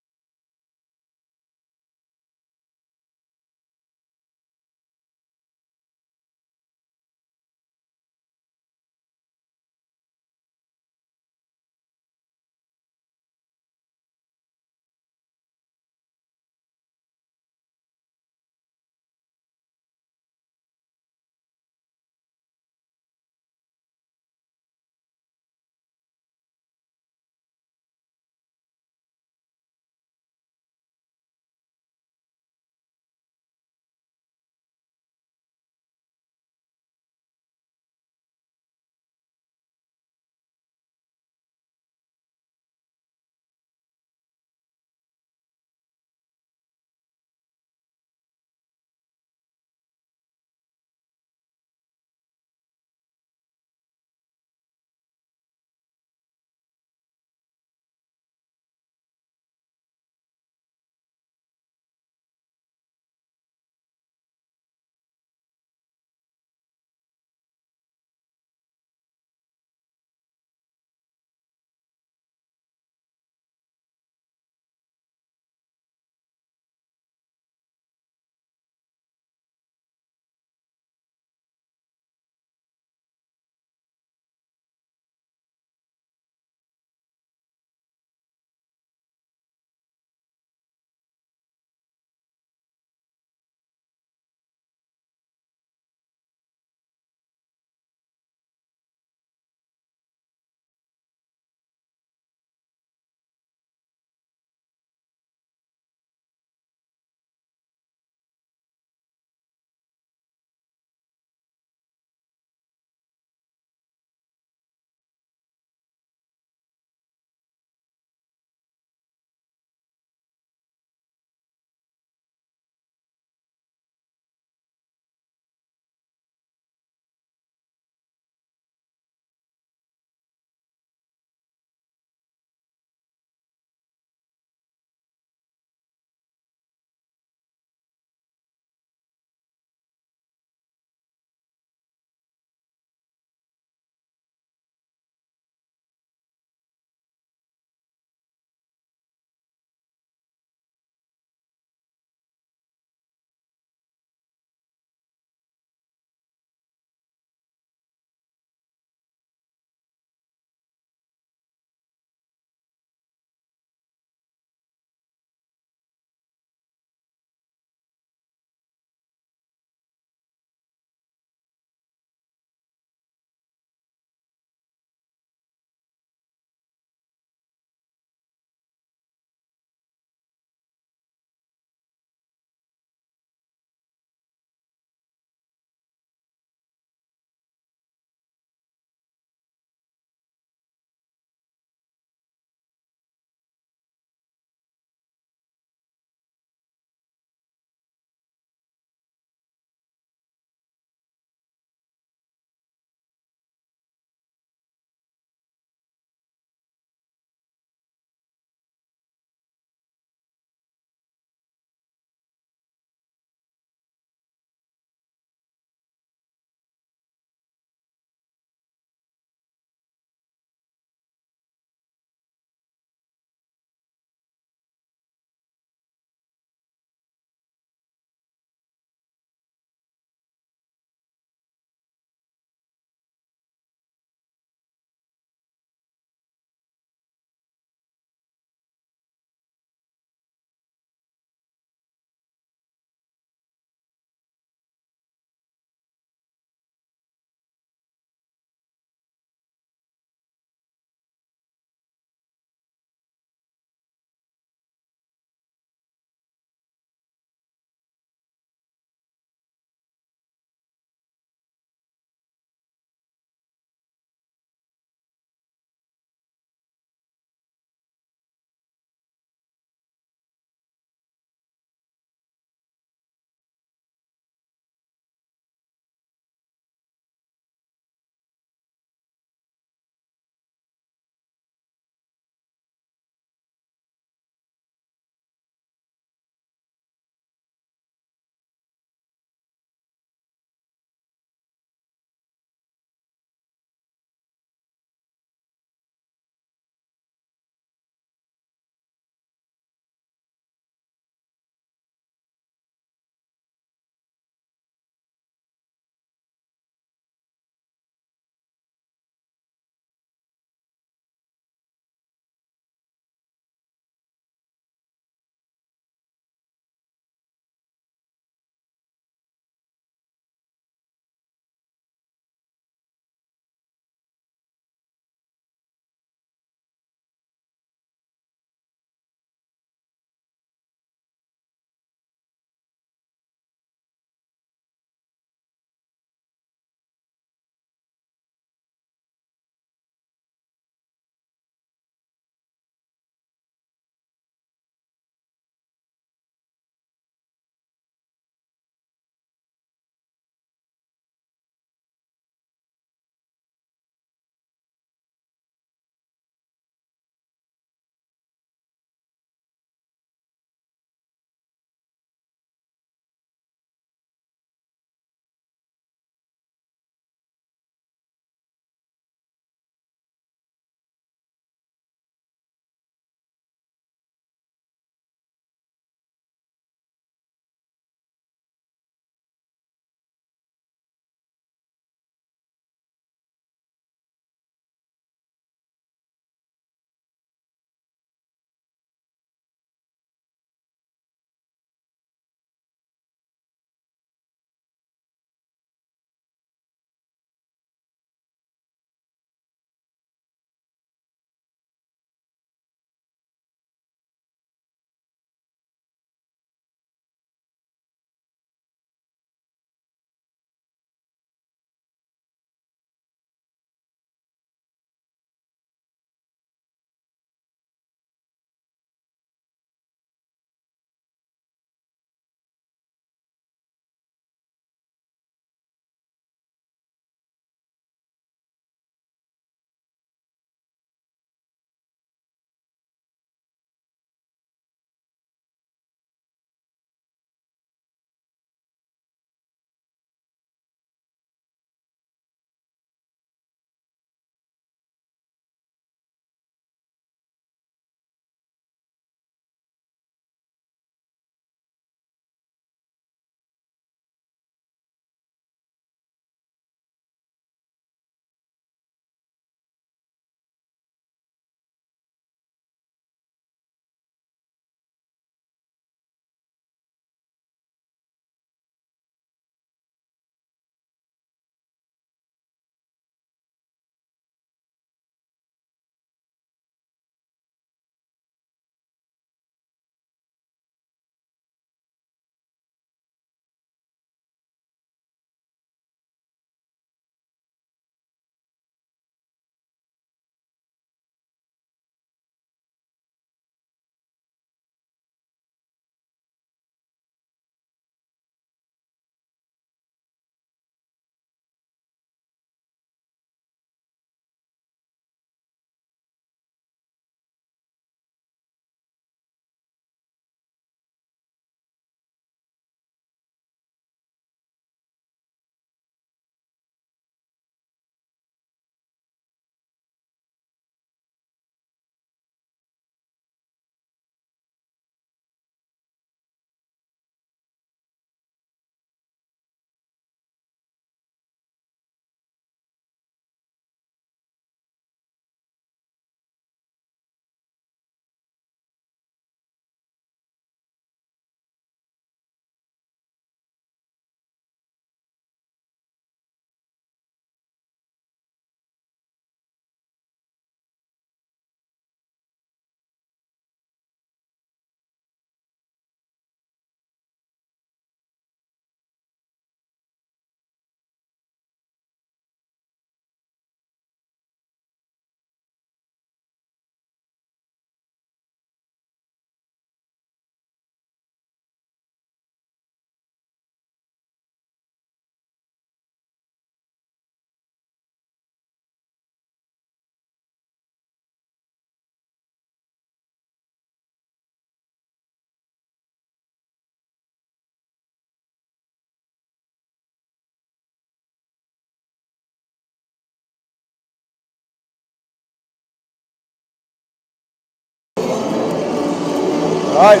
All right.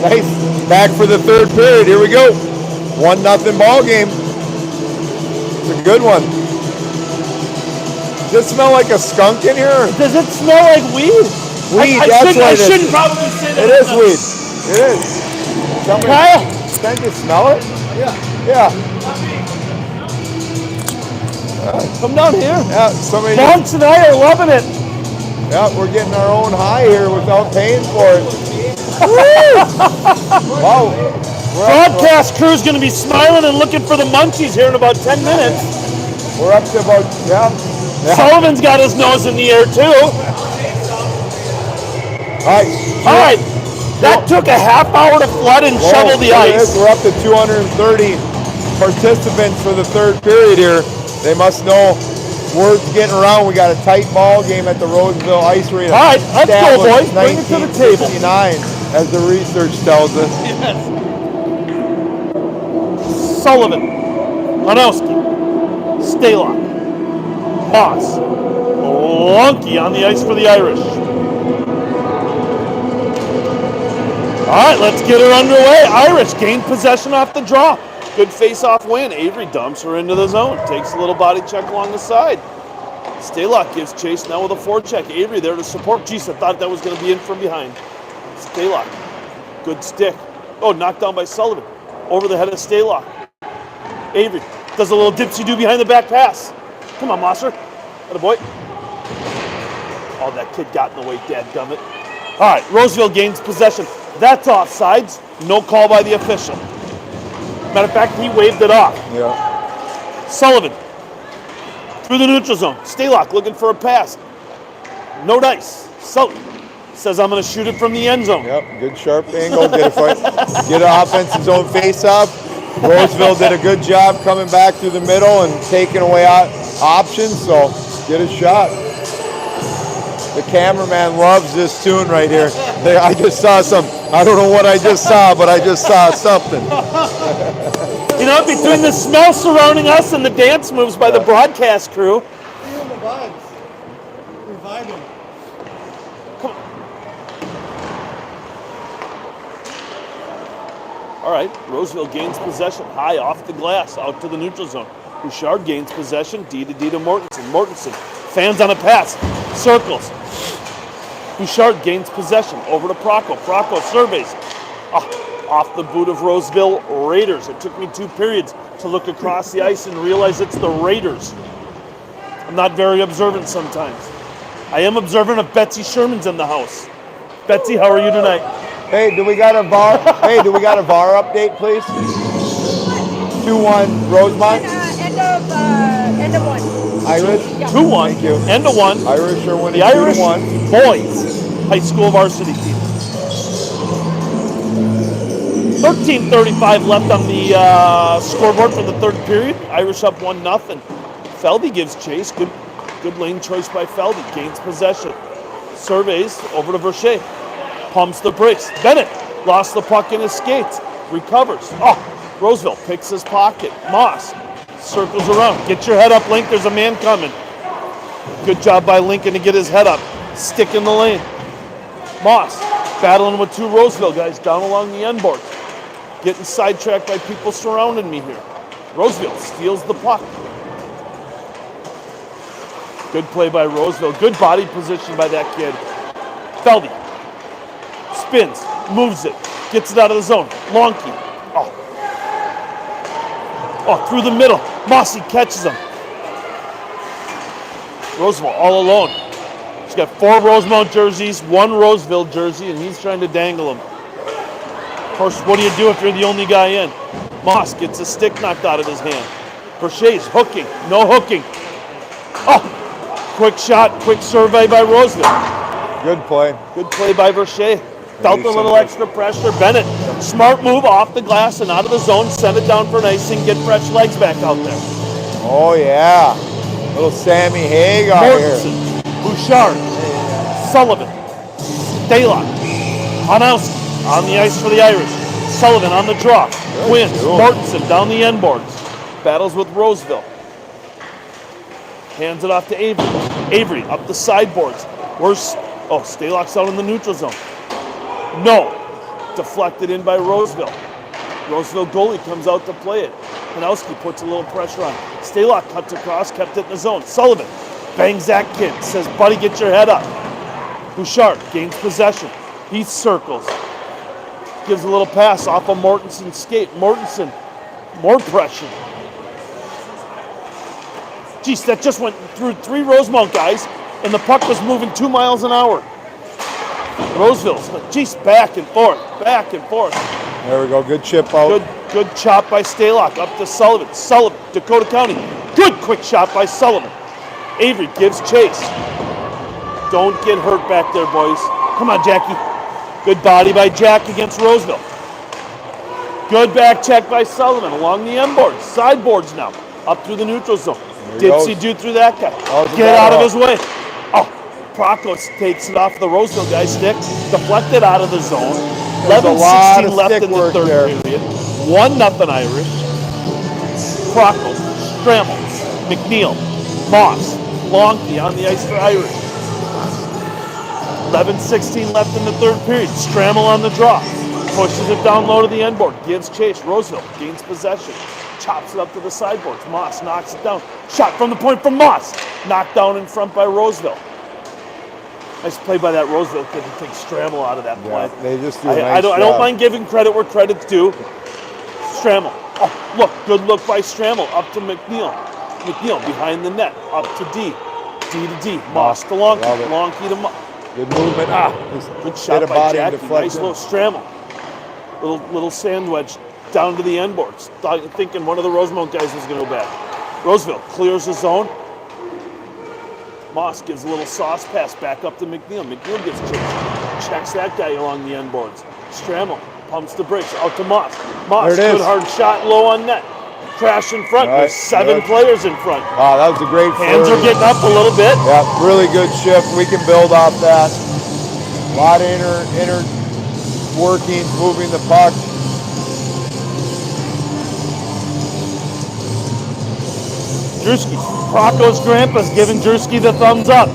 Nice. Back for the third period. Here we go. 1-0 ball game. It's a good one. Does it smell like a skunk in here? Does it smell like weed? Weed, I that's what it is. shouldn't probably say that. It is weed. It is. Kyle? Can't you smell it? Yeah. Come down here. Yeah. Somebody. Monks and I are loving it. Yeah, we're getting our own high here without paying for it. Wow. Broadcast crew's going to be smiling and looking for the munchies here in about 10 minutes. We're up to about, yeah. Sullivan's got his nose in the air too. All right. That took a half hour to flood and shovel the ice. We're up to 230 participants for the third period here. They must know word's getting around. We got a tight ball game at the Roseville Ice Arena. All right, let's go, boys. Bring it to the table. 1959, as the research tells us. Yes. Sullivan, Hanowski, Stalock, Moss, Lunky on the ice for the Irish. All right, let's get her underway. Irish gain possession off the draw. Good face-off win. Avery dumps her into the zone. Takes a little body check along the side. Stalock gives chase now with a forecheck. Avery there to support. Jeez, I thought that was going to be in from behind. Stalock, good stick. Oh, knocked down by Sullivan. Over the head of Stalock. Avery does a little dipsy-do behind the back pass. Come on, Mosser. Atta boy. Oh, that kid got in the way, dadgummit. All right, Roseville gains possession. That's offsides. No call by the official. Matter of fact, he waved it off. Yeah. Sullivan through the neutral zone. Stalock looking for a pass. No dice. Sullivan says, I'm going to shoot it from the end zone. Yep, good sharp angle. Get an offensive zone face-off. Roseville did a good job coming back through the middle and taking away options, so get a shot. The cameraman loves this tune right here. I just saw some, I don't know what I just saw, but I just saw something. You know, between the smell surrounding us and the dance moves by the broadcast crew. Feeling the vibes. We're vibing. Come on. All right, Roseville gains possession. High off the glass, out to the neutral zone. Bouchard gains possession. D to Mortensen. Mortensen fans on a pass. Circles. Bouchard gains possession. Over to Procco. Procco surveys. Off the boot of Roseville Raiders. It took me 2 periods to look across the ice and realize it's the Raiders. I'm not very observant sometimes. I am observant if Betsy Sherman's in the house. Betsy, how are you tonight? Hey, do we got a VAR? Do we got a VAR update, please? 2-1 Rosemount. End of one. Irish. Yeah. 2-1. Thank you. End of one. Irish are winning The Irish 2-1. boys high school varsity team. 13:35 left on the scoreboard for the third period. Irish up 1-0. Feldy gives chase. Good lane choice by Feldy. Gains possession. Surveys over to Verche. Pumps the brakes. Bennett lost the puck in his skates. Recovers. Roseville picks his pocket. Moss circles around. Get your head up, Link. There's a man coming. Good job by Lincoln to get his head up. Stick in the lane. Moss battling with 2 Roseville guys down along the end board. Getting sidetracked by people surrounding me here. Roseville steals the puck. Good play by Roseville. Good body position by that kid. Feldy spins, moves it, gets it out of the zone. Lonky. Through the middle. Mossy catches him. Roseville all alone. He's got 4 Rosemount jerseys, 1 Roseville jersey, and he's trying to dangle him. Of course, what do you do if you're the only guy in? Moss gets a stick knocked out of his hand. Verche's hooking. No hooking. Quick shot, quick survey by Roseville. Good play. Good play by Verche. Felt a little extra pressure. Bennett, smart move off the glass and out of the zone. Send it down for an icing. Get fresh legs back out there. Oh, yeah. Little Sammy Hagar Mortensen, here. Bouchard, Sullivan, Stalock, Hanowski on the ice for the Irish. Sullivan on the draw. Wins. Mortensen down the end boards. Battles with Roseville. Hands it off to Avery. Avery up the sideboards. Stalock's out in the neutral zone. No. Deflected in by Roseville. Roseville goalie comes out to play it. Hanowski puts a little pressure on. Stalock cuts across, kept it in the zone. Sullivan bangs that kid, says, buddy, get your head up. Bouchard gains possession. He circles. Gives a little pass off of Mortensen's skate. Mortensen, more pressure. Geez, that just went through 3 Rosemount guys, and the puck was moving 2 miles an hour. Roseville's, geez, back and forth, back and forth. There we go. Good chip out. Good chop by Stalock up to Sullivan. Sullivan, Dakota County. Good quick shot by Sullivan. Avery gives chase. Don't get hurt back there, boys. Come on, Jackie. Good body by Jack against Roseville. Good back check by Sullivan along the end boards. Sideboards now. Up through the neutral zone. Dipsy do through that guy. Get out of his way. Oh, Procos takes it off the Roseville guy's stick. Deflected out of the zone. 11:16 left in the third period. 1-0 Irish. Procos, Stramel, McNeil, Moss, Longkey on the ice for Irish. 11:16 left in the third period. Stramel on the draw. Pushes it down low to the end board. Gives chase. Roseville gains possession. Chops it up to the sideboards. Moss knocks it down. Shot from the point from Moss. Knocked down in front by Roseville. Nice play by that Roseville kid to take Stramel out of that play. Yeah, they just do a nice I don't job. mind giving credit where credit's due. Stramel. Oh, look. Good look by Stramel. Up to McNeil. McNeil behind the net. Up to D. D to D. Moss to Longkey. Longkey to Moss. Good movement. Good shot by Jackie. Nice little Stramel. Little sand wedge down to the end boards. Thinking one of the Rosemount guys was going to go back. Roseville clears the zone. Moss gives a little sauce pass back up to McNeil. McNeil gets chased. Checks that guy along the end boards. Stramel pumps the brakes out to Moss. Moss, good hard shot low on net. Crash in front. There's 7 players in front. Wow, that was a great Hands are getting up a little bit. Yeah, really good shift. We can build off that. A lot of inner workings, moving the puck. Drewski. Procos grandpa's giving Drewski the thumbs up.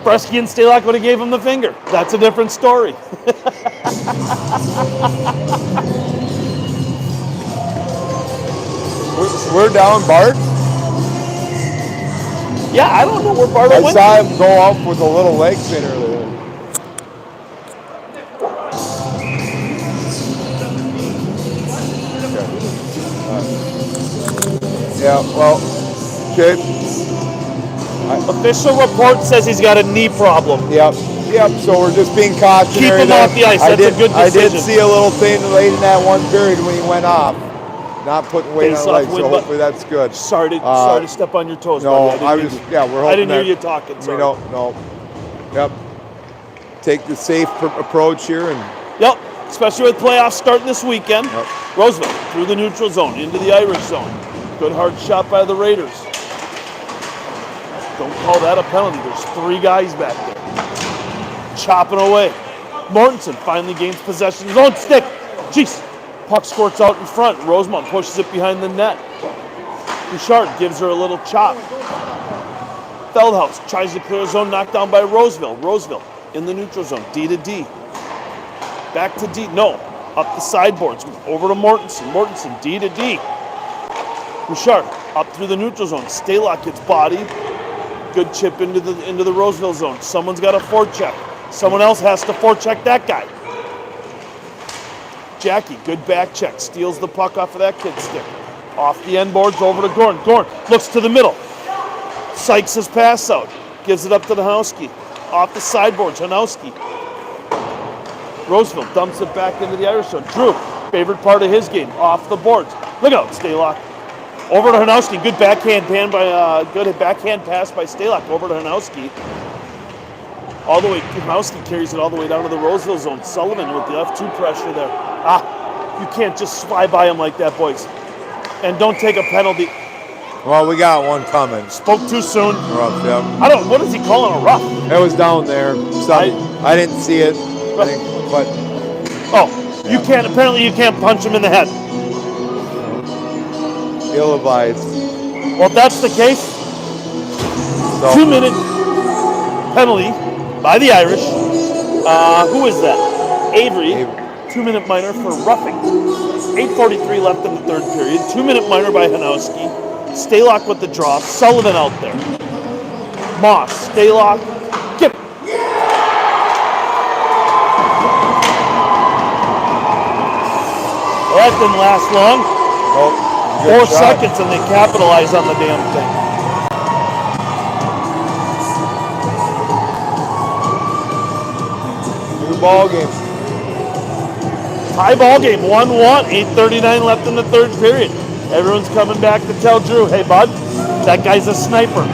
Bresky and Stalock would have gave him the finger. That's a different story. We're down Bart. Yeah, I don't know where Bartle went. I saw him go up with a little leg spinner there. Yeah, well, okay. Official report says he's got a knee problem. Yep. So we're just being cautionary. Keep him off the ice. That's a good decision. I did see a little thing late in that one period when he went off. Not putting weight on the legs, so hopefully that's good. Sorry to step on your toes. No, buddy. we're hoping I didn't hear you talking. Sorry. We don't. No. Yep. Take the safe approach here and. Yep. Especially with playoffs starting this weekend. Yep. Roseville through the neutral zone into the Irish zone. Good hard shot by the Raiders. Don't call that a penalty. There's 3 guys back there. Chopping away. Mortensen finally gains possession of his own stick. Jeez. Puck squirts out in front. Rosemount pushes it behind the net. Bouchard gives her a little chop. Feldhaus tries to clear his zone, knocked down by Roseville. Roseville in the neutral zone. D to D. Back to D. No. Up the sideboards. Over to Mortensen. Mortensen, D to D. Bouchard up through the neutral zone. Stalock gets bodied. Good chip into the Roseville zone. Someone's got a forecheck. Someone else has to forecheck that guy. Jackie, good back check. Steals the puck off of that kid's stick. Off the end boards, over to Gorn. Gorn looks to the middle. Sykes his pass out. Gives it up to the Hanowski. Off the sideboards, Hanowski. Roseville dumps it back into the Irish zone. Drew, favorite part of his game, off the boards. Look out, Stalock. Over to Hanowski. Good backhand pass by Stalock. Over to Hanowski. All the way, Hanowski carries it all the way down to the Roseville zone. Sullivan with the F2 pressure there. You can't just fly by him like that, boys. And don't take a penalty. Well, we got one coming. Spoke too soon. Rough, yeah. What is he calling a rough? It was down there. I didn't see it. But apparently you can't punch him in the head. Ill-advised. Well, if that's the case, 2-minute penalty by the Irish. Who is that? Avery. 2-minute minor for roughing. 8:43 left in the third period. 2-minute minor by Hanowski. Staylock with the draw. Sullivan out there. Moss, Staylock, get it. Well, that didn't last long. Oh, 4 shot. seconds and they capitalize on the damn thing. New ball game. Tie ball game, 1-1, 8:39 left in the third period. Everyone's coming back to tell Drew, hey bud, that guy's a sniper.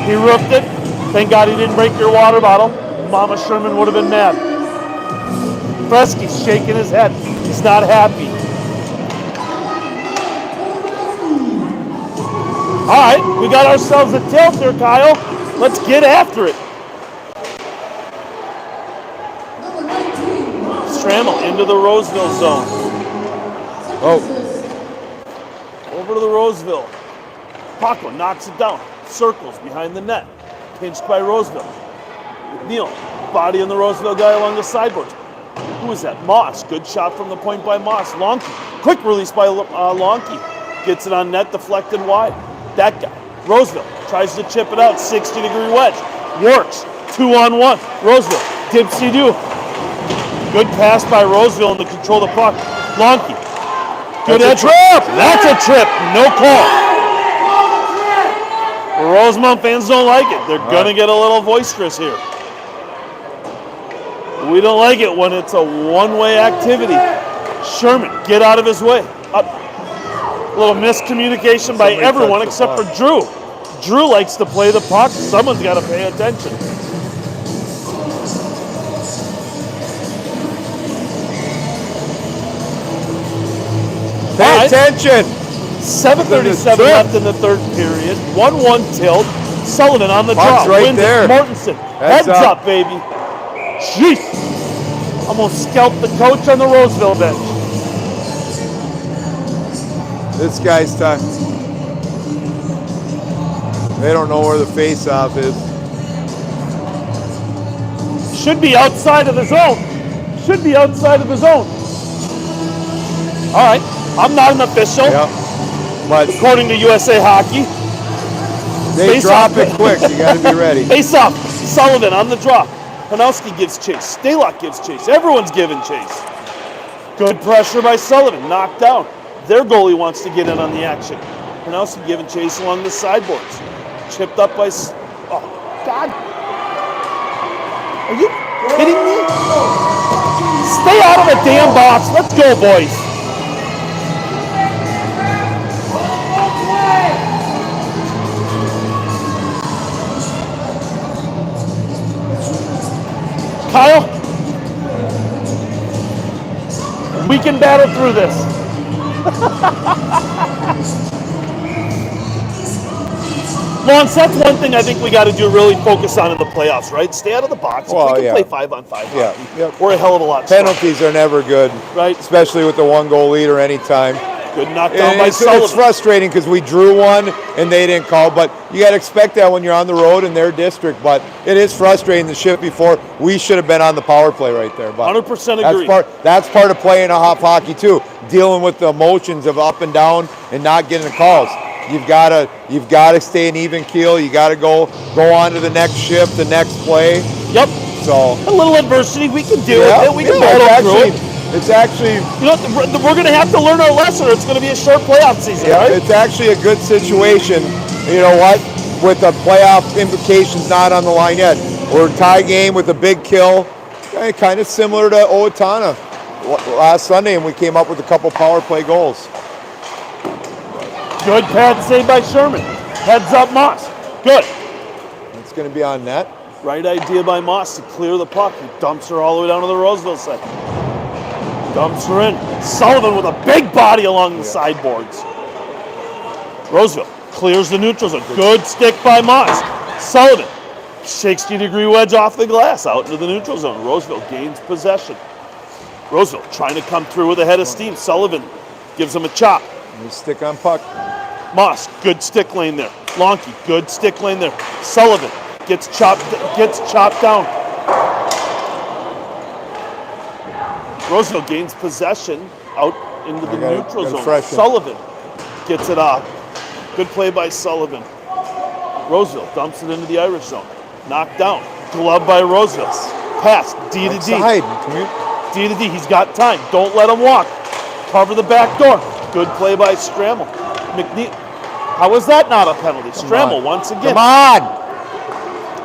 He roofed it. Thank God he didn't break your water bottle. Mama Sherman would have been mad. Fresky's shaking his head. He's not happy. All right, we got ourselves a tilt here, Kyle. Let's get after it. Stramel into the Roseville zone. Oh, Over to the Roseville. Paco knocks it down. Circles behind the net. Pinched by Roseville. McNeil, body on the Roseville guy along the sideboards. Who is that? Moss. Good shot from the point by Moss. Lonke. Quick release by Lonke. Gets it on net, deflected wide. That guy. Roseville tries to chip it out. 60-degree wedge. Works. 2-on-1. Roseville. Dipsy-do. Good pass by Roseville in the control of the puck. Lonke. Good edge. Trip! That's a trip. No call. Rosemount fans don't like it. They're going to get a little boisterous here. We don't like it when it's a one-way activity. Sherman, get out of his way. Up. A little miscommunication by everyone except for Drew. Drew likes to play the puck. Someone's got to pay attention. pay attention. 7:37 left in the third period. 1-1 tilt. Sullivan on the draw. Right wins there. it. Mortensen. Heads up, baby. Jeez. Almost scalped the coach on the Roseville bench. This guy's time. They don't know where the face-off is. Should be outside of the zone. Should be outside of the zone. All right. I'm not an official. Yep. But according to USA Hockey. they Face drop off. it quick. You got to be ready. Face off. Sullivan on the draw. Hanowski gives chase. Staylock gives chase. Everyone's giving chase. Good pressure by Sullivan. Knocked down. Their goalie wants to get in on the action. Hanowski giving chase along the sideboards. Chipped up by... Oh, God. Are you kidding me? Stay out of the damn box. Let's go, boys. Kyle, we can battle through this. Lance, that's one thing I think we got to do, really focus on in the playoffs, right? Stay out of the box. If we can play 5-on-5 hockey, we're a hell of a lot stronger. Penalties are never good, right? Especially with the one-goal lead or any time. Good knockdown by Sullivan. It's frustrating because we drew one and they didn't call, but you got to expect that when you're on the road in their district. But it is frustrating. The shift before, we should have been on the power play right there. But 100% agree. That's part of playing a hot hockey too, dealing with the emotions of up and down and not getting the calls. You've got to stay an even keel. You got to go on to the next shift, the next play. Yep. So a little adversity, we can deal with it. We can battle through it. It's actually, you know, we're going to have to learn our lesson, or it's going to be a short playoff season, right? It's actually a good situation. You know what? With the playoff implications not on the line yet. We're a tie game with a big kill, kind of similar to Owatonna last Sunday, and we came up with a couple power play goals. Good pad save by Sherman. Heads up Moss. Good. It's going to be on net. Right idea by Moss to clear the puck. He dumps her all the way down to the Roseville side. Dumps her in. Sullivan with a big body along the sideboards. Roseville clears the neutral zone. Good stick by Moss. Sullivan, 60-degree wedge off the glass out into the neutral zone. Roseville gains possession. Roseville trying to come through with a head of steam. Sullivan gives him a chop. Stick on puck. Moss, good stick lane there. Lonke, good stick lane there. Sullivan gets chopped down. Roseville gains possession out into the neutral zone. freshen. Sullivan gets it off. Good play by Sullivan. Roseville dumps it into the Irish zone. Knocked down. Glove by Roseville. Pass. D to D. D to D. He's got time. Don't let him walk. Cover the back door. Good play by Stramel. McNeil. How was that not a penalty? Stramel once again. Come on.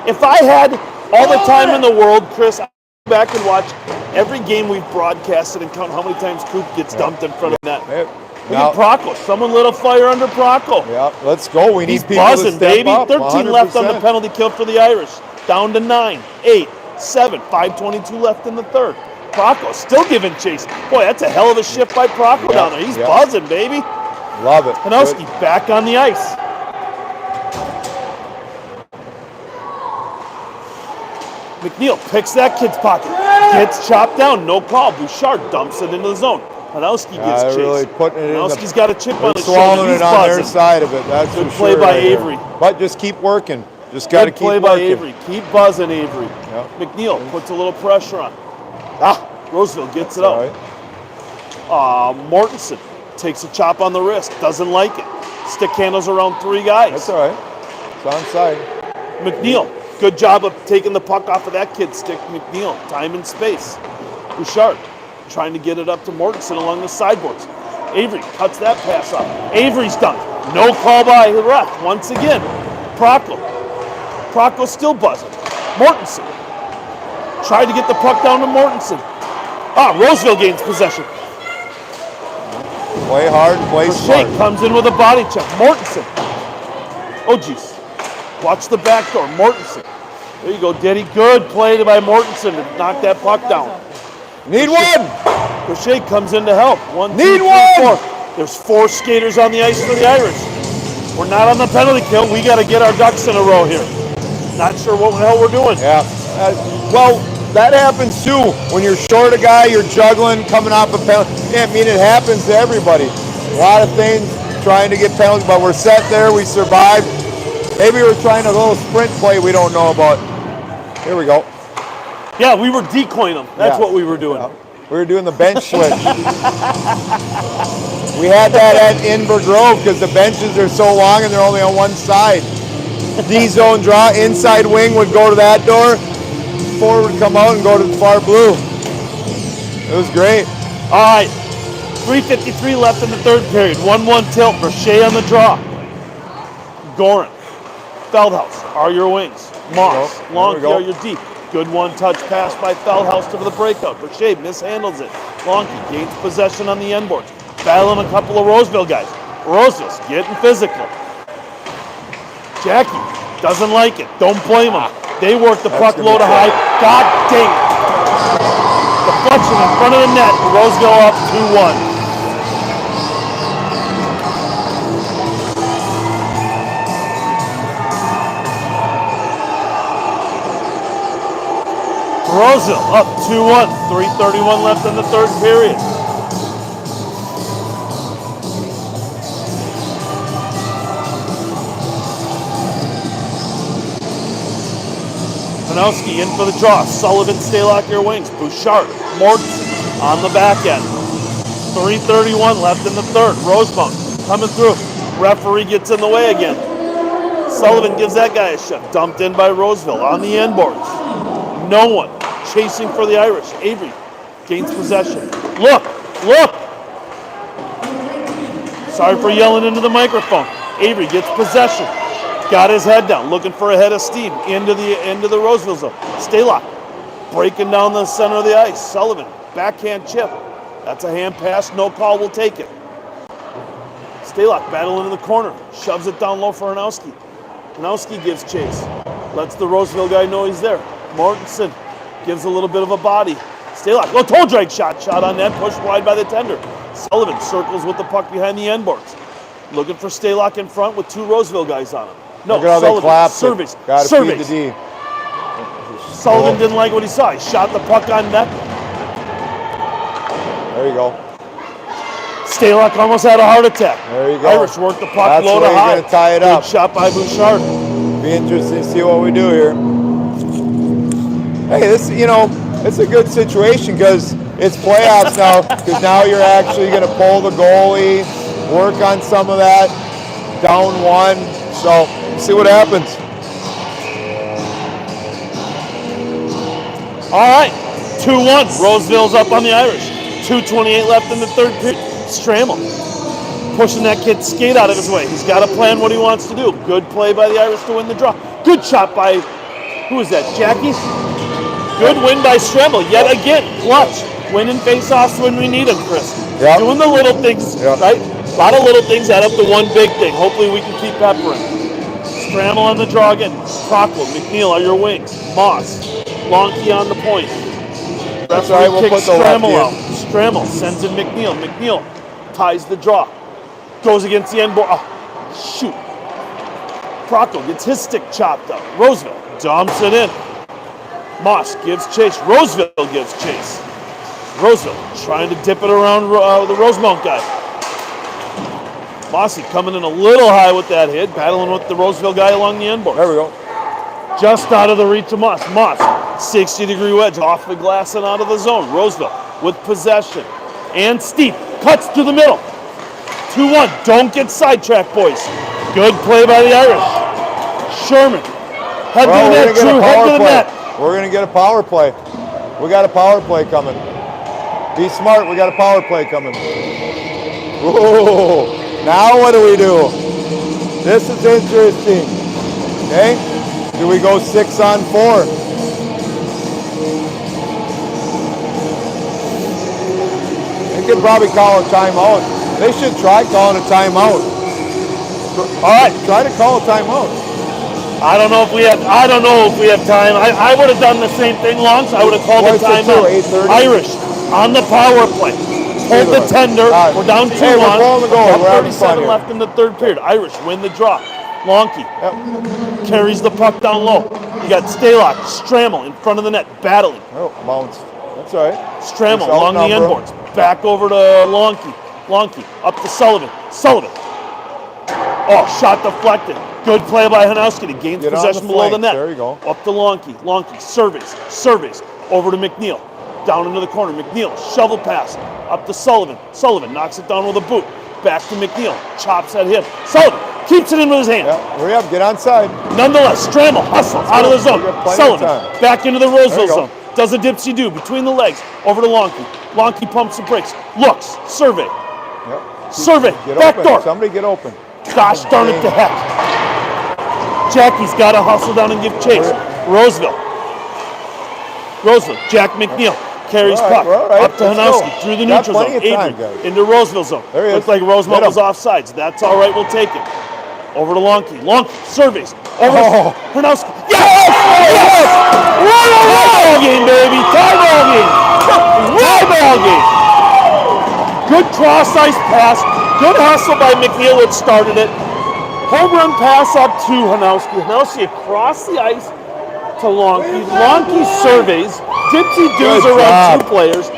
If I had all the time in the world, Chris, I'd go back and watch every game we've broadcasted and count how many times Coop gets dumped in front of net. Look at Procco. Someone lit a fire under Procco. Yeah, let's go. We need He's people buzzing, to step baby. up. 13 left on the 100%. penalty kill for the Irish. Down to 9, 8, 7, 5:22 left in the third. Procco still giving chase. Boy, that's a hell of a shift by Procco down there. He's buzzing, baby. Love it. Hanowski back on the ice. McNeil picks that kid's pocket. Gets chopped down. No call. Bouchard dumps it into the zone. Hanowski gives chase. Really putting it Hanowski's got a chip on his shoulder. swallowing He's it on buzzing. their side of it. That's Good for play sure by right there. Avery. But just keep working. Just got to Good keep play working. by Avery. Keep buzzing, Avery. Yep. McNeil puts a little pressure on. Roseville gets it All out. right. Mortensen takes a chop on the wrist. Doesn't like it. Stick handles around 3 guys. That's all right. It's onside. McNeil, good job of taking the puck off of that kid's stick. McNeil, time and space. Bouchard trying to get it up to Mortensen along the sideboards. Avery cuts that pass off. Avery's done. No call by the ref. Once again, Procco. Procco's still buzzing. Mortensen tried to get the puck down to Mortensen. Roseville gains possession. Play hard, play smart. Shake comes in with a body check. Mortensen. Oh, geez. Watch the back door. Mortensen. There you go, Diddy. Good play by Mortensen to knock that puck down. Need one. Crochet comes in to help. Need one. 4. There's 4 skaters on the ice for the Irish. We're not on the penalty kill. We got to get our ducks in a row here. Not sure what the hell we're doing. Yeah. Well, that happens too. When you're short a guy, you're juggling, coming off a penalty. Yeah, I mean, it happens to everybody. A lot of things trying to get penalties, but we're set there. We survived. Maybe we're trying a little sprint play we don't know about. Here we go. Yeah, we were decoying them. That's what we were doing. Yeah. We were doing the bench switch. We had that at Inver Grove because the benches are so long and they're only on one side. D-zone draw, inside wing would go to that door. Forward would come out and go to the far blue. It was great. All right, 3:53 left in the third period. 1-1 tilt. Brochet on the draw. Gorin, Feldhaus are your wings. Moss, There we Long go. are your deep. Good one-touch pass by Feldhaus to the breakout. Brochet mishandles it. Lonky gains possession on the end boards. Battling a couple of Roseville guys. Roseville's getting physical. Jackie doesn't like it. Don't blame him. They work the puck low to high. God dang it. Deflection in front of the net. Roseville up 2-1. Roseville up 2-1. 3:31 left in the third period. Hanowski in for the draw. Sullivan, Stalock, your wings. Bouchard, Mortensen on the back end. 3:31 left in the third. Rosemount coming through. Referee gets in the way again. Sullivan gives that guy a shot. Dumped in by Roseville on the end boards. No one chasing for the Irish. Avery gains possession. Look, look. Sorry for yelling into the microphone. Avery gets possession. Got his head down, looking for a head of steam into the Roseville zone. Stalock breaking down the center of the ice. Sullivan, backhand chip. That's a hand pass, no call, we'll take it. Stalock battling in the corner, shoves it down low for Hanowski. Hanowski gives chase, lets the Roseville guy know he's there. Mortensen gives a little bit of a body. Stalock, toe drag shot on net, pushed wide by the tender. Sullivan circles with the puck behind the end boards. Looking for Stalock in front with 2 Roseville guys on him. No, Look at how they Sullivan, clapped it. surveys, Gotta feed surveys. the D. Sullivan didn't like what he saw. He shot the puck on net. There you go. Stalock almost had a heart attack. There you go. Irish worked the puck That's low to where you're high. gonna tie it Good up. shot by Bouchard. Be interesting to see what we do here. Hey, this, it's a good situation because it's playoffs now because now you're actually going to pull the goalie, work on some of that, down one. So see what happens. All right, 2-1. Roseville's up on the Irish. 2:28 left in the third period. Stramel pushing that kid's skate out of his way. He's got to plan what he wants to do. Good play by the Irish to win the draw. Good shot by, who is that, Jackie? Good win by Stramel. Yet again, clutch. Winning face-offs when we need them, Chris. Yep. Doing the little things, Yep. right? A lot of little things add up to one big thing. Hopefully we can keep peppering. Stramel on the draw again. Prockel, McNeil are your wings. Moss, Lonke on the point. That's right, we'll put the Stramel lefty out. Stramel sends in McNeil. McNeil ties the draw. Goes against the end board. Oh, shoot. Prockel gets his stick chopped up. Roseville dumps it in. Moss gives chase. Roseville gives chase. Roseville trying to dip it around the Rosemount guy. Mossy coming in a little high with that hit, battling with the Roseville guy along the end board. There we go. Just out of the reach of Moss. Moss, 60-degree wedge off the glass and out of the zone. Roseville with possession. And steep, cuts to the middle. 2-1, don't get sidetracked, boys. Good play by the Irish. Sherman, head to the net, Drew, head to the net. We're going to get a power play. We got a power play coming. Be smart, we got a power play coming. Ooh, now what do we do? This is interesting. Okay, do we go 6-on-4? They could probably call a timeout. They should try calling a timeout. All right, try to call a timeout. I don't know if we have time. I would have done the same thing, Longs. I would have called the timeout. 8:30. Irish on the power play. Hold the tender. Right. We're down 2-1. Hey, we're blowing the goal. We're having fun 37 here. left in the third period. Irish win the draw. Lonke carries the puck down low. You got Stalock, Stramel in front of the net, battling. Oh, bounce. That's all right. Stramel along the end boards. Back over to Lonke. Lonke up to Sullivan. Sullivan. Oh, shot deflected. Good play by Hanowski to gain possession below the net. There you go. Up to Lonke. Lonke surveys. Over to McNeil. Down into the corner. McNeil, shovel pass. Up to Sullivan. Sullivan knocks it down with a boot. Back to McNeil. Chops at him. Sullivan keeps it in with his hand. Yeah, hurry up. Get onside. Nonetheless, Stramel hustle out of the zone. Sullivan back into the Roseville zone. Does a dipsy-do between the legs. Over to Lonke. Lonke pumps the brakes. Looks. Survey. Yep. Survey. Get Back open. door. Somebody get open. Gosh darn it to heck. Jackie's got to hustle down and give chase. Roseville. Jack McNeil carries puck up to Hanowski through the neutral zone. Avery into Roseville zone. Looks like Rosemount was offsides. That's all right. We'll take it. Over to Lonke. Lonke surveys. Over to Hanowski. Yes! Yes! Tie game, baby. Tie ball game. Good cross-ice pass. Good hustle by McNeil, which started it. Home run pass up to Hanowski. Hanowski across the ice to Lonke. Lonke surveys. Dipsy-doos around 2 players.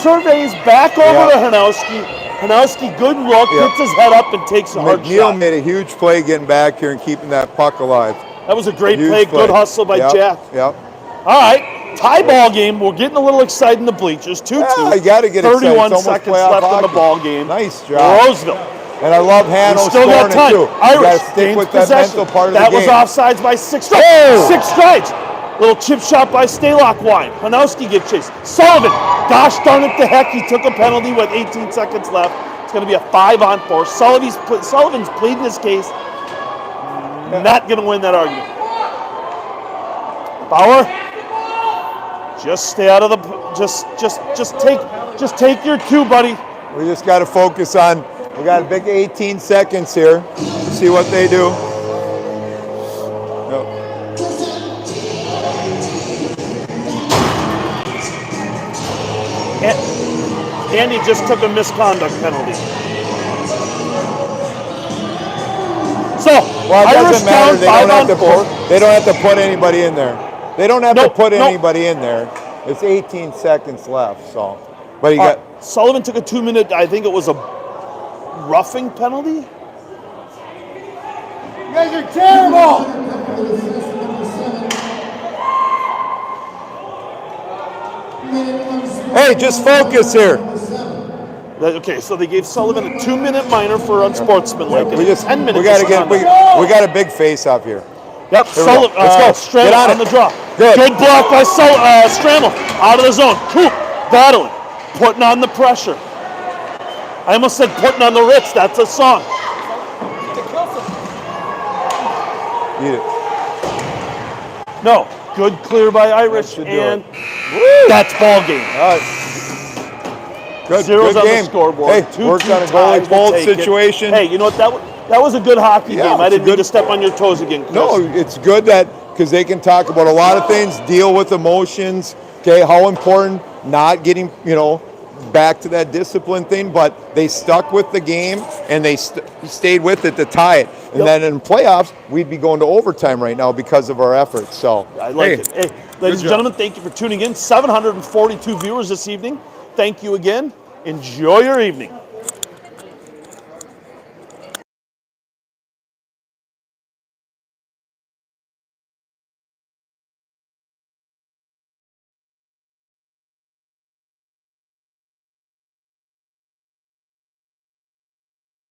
Surveys back over to Hanowski. Hanowski, good look, puts his head up and takes a hard shot. McNeil made a huge play getting back here and keeping that puck alive. That was a great play. Good hustle by Jack. Yep. All right, tie ball game. We're getting a little excited in the bleachers. 2-2. Yeah, you got to get 31 excited. seconds left in the ball game. Nice job. Roseville. And I love Hanno Still got scoring it time. too. Irish You got to stick with that mental part of the game. That was offsides by 6 strides. Oh! 6 strides. Little chip shot by Stalock wide. Hanowski gets chased. Sullivan. Gosh darn it to heck. He took a penalty with 18 seconds left. It's going to be a 5-on-4. Sullivan's pleading his case. Not going to win that argument. Bauer. Just stay out of the. Just take your 2, buddy. We just got to focus on. We got a big 18 seconds here. See what they do. Yep. Andy just took a misconduct penalty. So, well, it Irish doesn't matter. down They don't have to put anybody in there. They don't have to put anybody in there. It's 18 seconds left. So, but he got. Sullivan took a 2-minute. I think it was a roughing penalty. You guys are terrible. Hey, just focus here. Okay, so they gave Sullivan a 2-minute minor for unsportsmanlike. We just 10 minutes. we gotta get we got a big face up here. Yep, Here we go. Let's go. Stramel Get on on it. the draw. Good. block by Stramel. Out of the zone. Coop, battling. Putting on the pressure. I almost said putting on the Ritz. That's a song. Eat it. No. Good clear by Irish. Should do And it. that's ball game. Good, Zeros good on game. the scoreboard. Hey, 2-2 worked on a ties goalie to bolt take it. situation. Hey, you know what? That was a good hockey Yeah, game. I it's a didn't mean good- to step on your toes again, Chris. No, it's good that because they can talk about a lot of things, deal with emotions. Okay, how important not getting back to that discipline thing, but they stuck with the game and they stayed with it to tie it. And then in playoffs, we'd be going to overtime right now because of our efforts. So I like it. Hey, ladies and job. gentlemen, thank you for tuning in. 742 viewers this evening. Thank you again. Enjoy your evening.